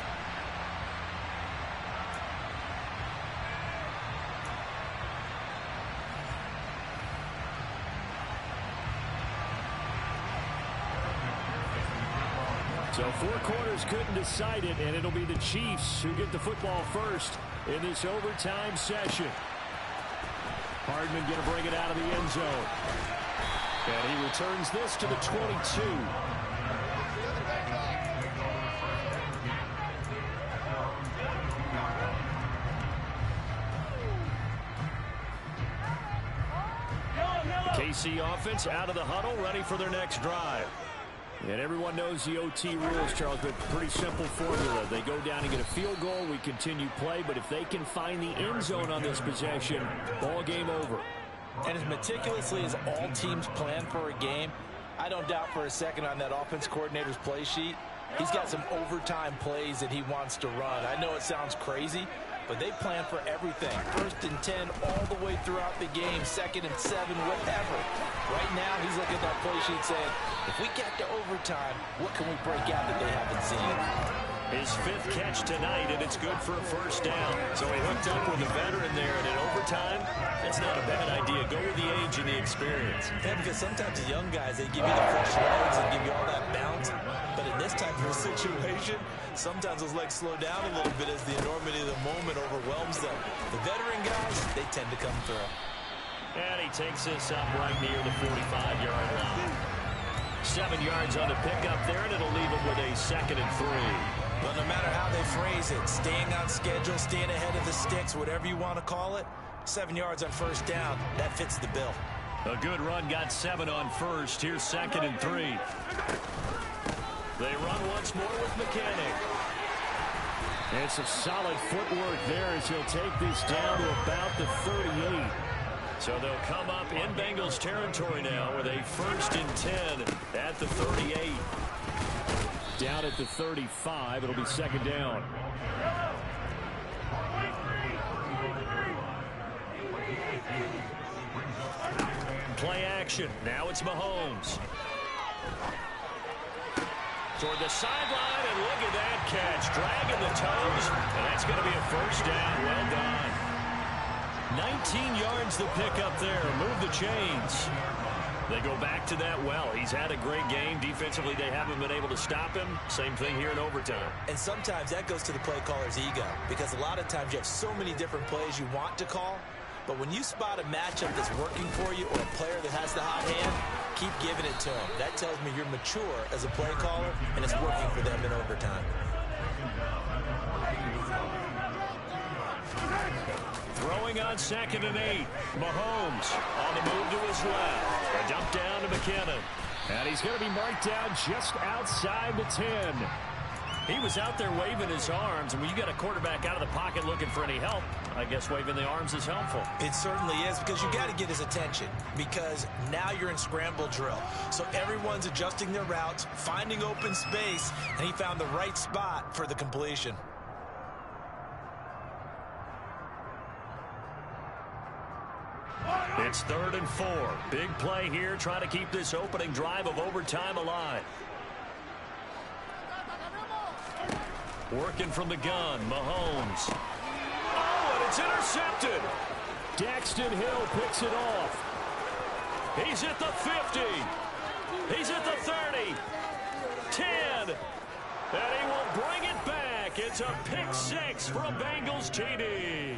So 4 quarters couldn't decide it, and it'll be the Chiefs who get the football first in this overtime session. Hardman going to bring it out of the end zone. And he returns this to the 22. KC offense out of the huddle, ready for their next drive. And everyone knows the OT rules, Charles, but pretty simple formula. They go down and get a field goal, we continue play, but if they can find the end zone on this possession, ball game over. And as meticulously as all teams plan for a game, I don't doubt for a second on that offense coordinator's play sheet, he's got some overtime plays that he wants to run. I know it sounds crazy, but they plan for everything. 1st and 10 all the way throughout the game, 2nd and 7, whatever. Right now, he's looking at that play sheet saying, if we get to overtime, what can we break out that they haven't seen? His 5th catch tonight, and it's good for a first down. So he hooked up with a veteran there, and in overtime, that's not a bad idea. Go with the age and the experience. Yeah, because sometimes the young guys, they give you the fresh legs and give you all that bounce. But in this type of a situation, sometimes those legs slow down a little bit as the enormity of the moment overwhelms them. The veteran guys, they tend to come through. And he takes this up right near the 45-yard line. 7 yards on the pickup there, and it'll leave him with a 2nd and 3. But no matter how they phrase it, staying on schedule, staying ahead of the sticks, whatever you want to call it, 7 yards on first down, that fits the bill. A good run, got 7 on first. Here's 2nd and 3. They run once more with Mechanic. And some solid footwork there as he'll take this down to about the 38. So they'll come up in Bengals territory now with a 1st and 10 at the 38. Down at the 35, it'll be 2nd down. Play action. Now it's Mahomes. Toward the sideline, and look at that catch. Dragging the toes, and that's going to be a first down. Well done. 19 yards the pickup there. Move the chains. They go back to that well. He's had a great game. Defensively, they haven't been able to stop him. Same thing here in overtime. And sometimes that goes to the play caller's ego, because a lot of times you have so many different plays you want to call, but when you spot a matchup that's working for you or a player that has the hot hand, keep giving it to him. That tells me you're mature as a play caller, and it's working for them in overtime. Throwing on 2nd and 8. Mahomes on the move to his left. A dump down to McKinnon. And he's going to be marked down just outside the 10. He was out there waving his arms, and when you got a quarterback out of the pocket looking for any help, I guess waving the arms is helpful. It certainly is, because you got to get his attention, because now you're in scramble drill. So everyone's adjusting their routes, finding open space, and he found the right spot for the completion. It's 3rd and 4. Big play here, trying to keep this opening drive of overtime alive. Working from the gun, Mahomes. Oh, and it's intercepted. Daxton Hill picks it off. He's at the 50. He's at the 30. 10. And he will bring it back. It's a pick 6 for a Bengals TD.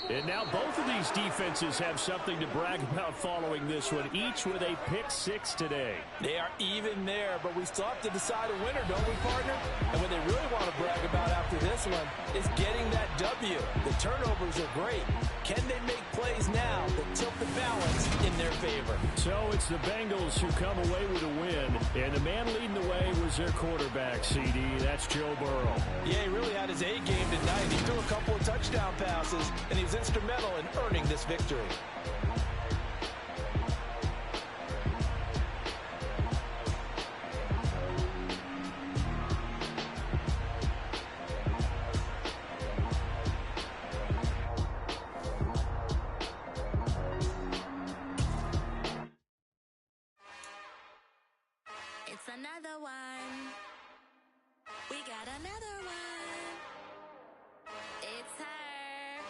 And now both of these defenses have something to brag about following this one, each with a pick 6 today. They are even there, but we still have to decide a winner, don't we, partner? And what they really want to brag about after this one is getting that W. The turnovers are great. Can they make plays now that tilt the balance in their favor? So it's the Bengals who come away with a win, and the man leading the way was their quarterback, CD. That's Joe Burrow. Yeah, he really had his A game tonight. He threw a couple of touchdown passes, and he was instrumental in earning this victory. It's another one. We got another one. It's her.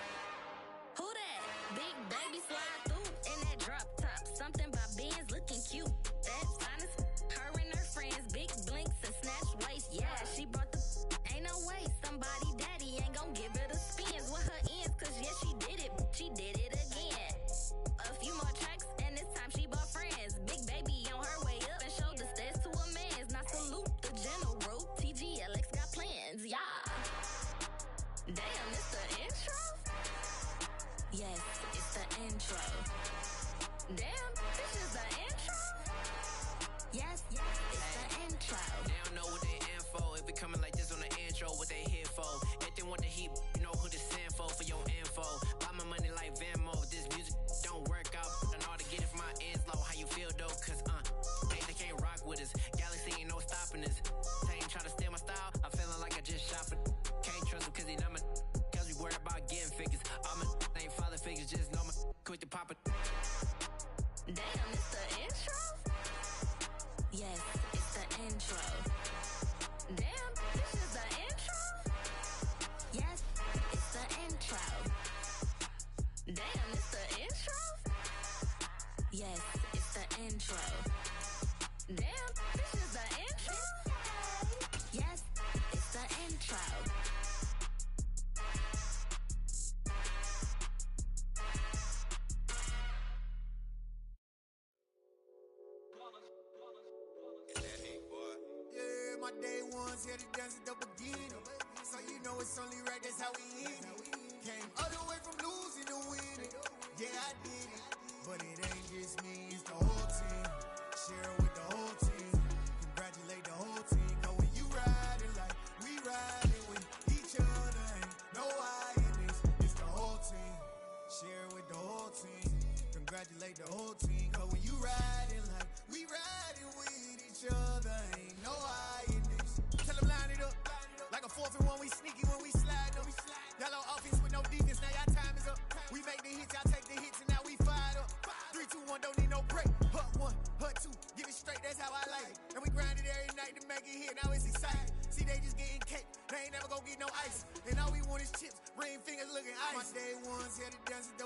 Who that? Big baby slide through in that drop top. Something by Benz looking cute. That's honest. Her and her friends, big blinks and snatch waist. didn't want the heat, you know who to send for your info. Buy my money like Venmo. This music don't work out, and all to get it from my ends low. How you feel though? Cause they can't rock with us. Galaxy ain't no stopping us. They ain't try to steal my style. I'm feeling like I just shop it. Can't trust him cause he not my. Cause we worry about getting figures. All my ain't father figures, just know my quick to pop it. Damn, it's the intro? Yes, it's the intro. Damn, this is the intro? Yes, it's the intro. Damn, it's the intro? Yes, it's the intro. Damn, this is the intro? Yes, it's the intro. Yeah, my day ones here to dance at the beginning. So you know it's only right, that's how we end it. Came all the way from losing to winning. Yeah, I did it. But it ain't just me, it's the whole team. Share it with the whole team. Congratulate the whole team. Cause when you riding like we riding with each other, ain't no I in this. It's the whole team. Share it with the whole team. Congratulate the whole team. Cause when you riding like we riding with each other, ain't no I in this. Tell them line it up. Like a 4th and 1, we sneaky when we slide up. Yellow offense with no defense, now y'all time is up. We make the hits, y'all take the hits, and now we fired up. 3, 2, 1, don't need no break. Hut 1, hut 2, give it straight, that's how I like it. And we grind it every night to make it hit, now it's exciting. See, they just getting cake, they ain't never gonna get no ice. And all we want is chips, ring fingers looking ice. My day ones here to dance at the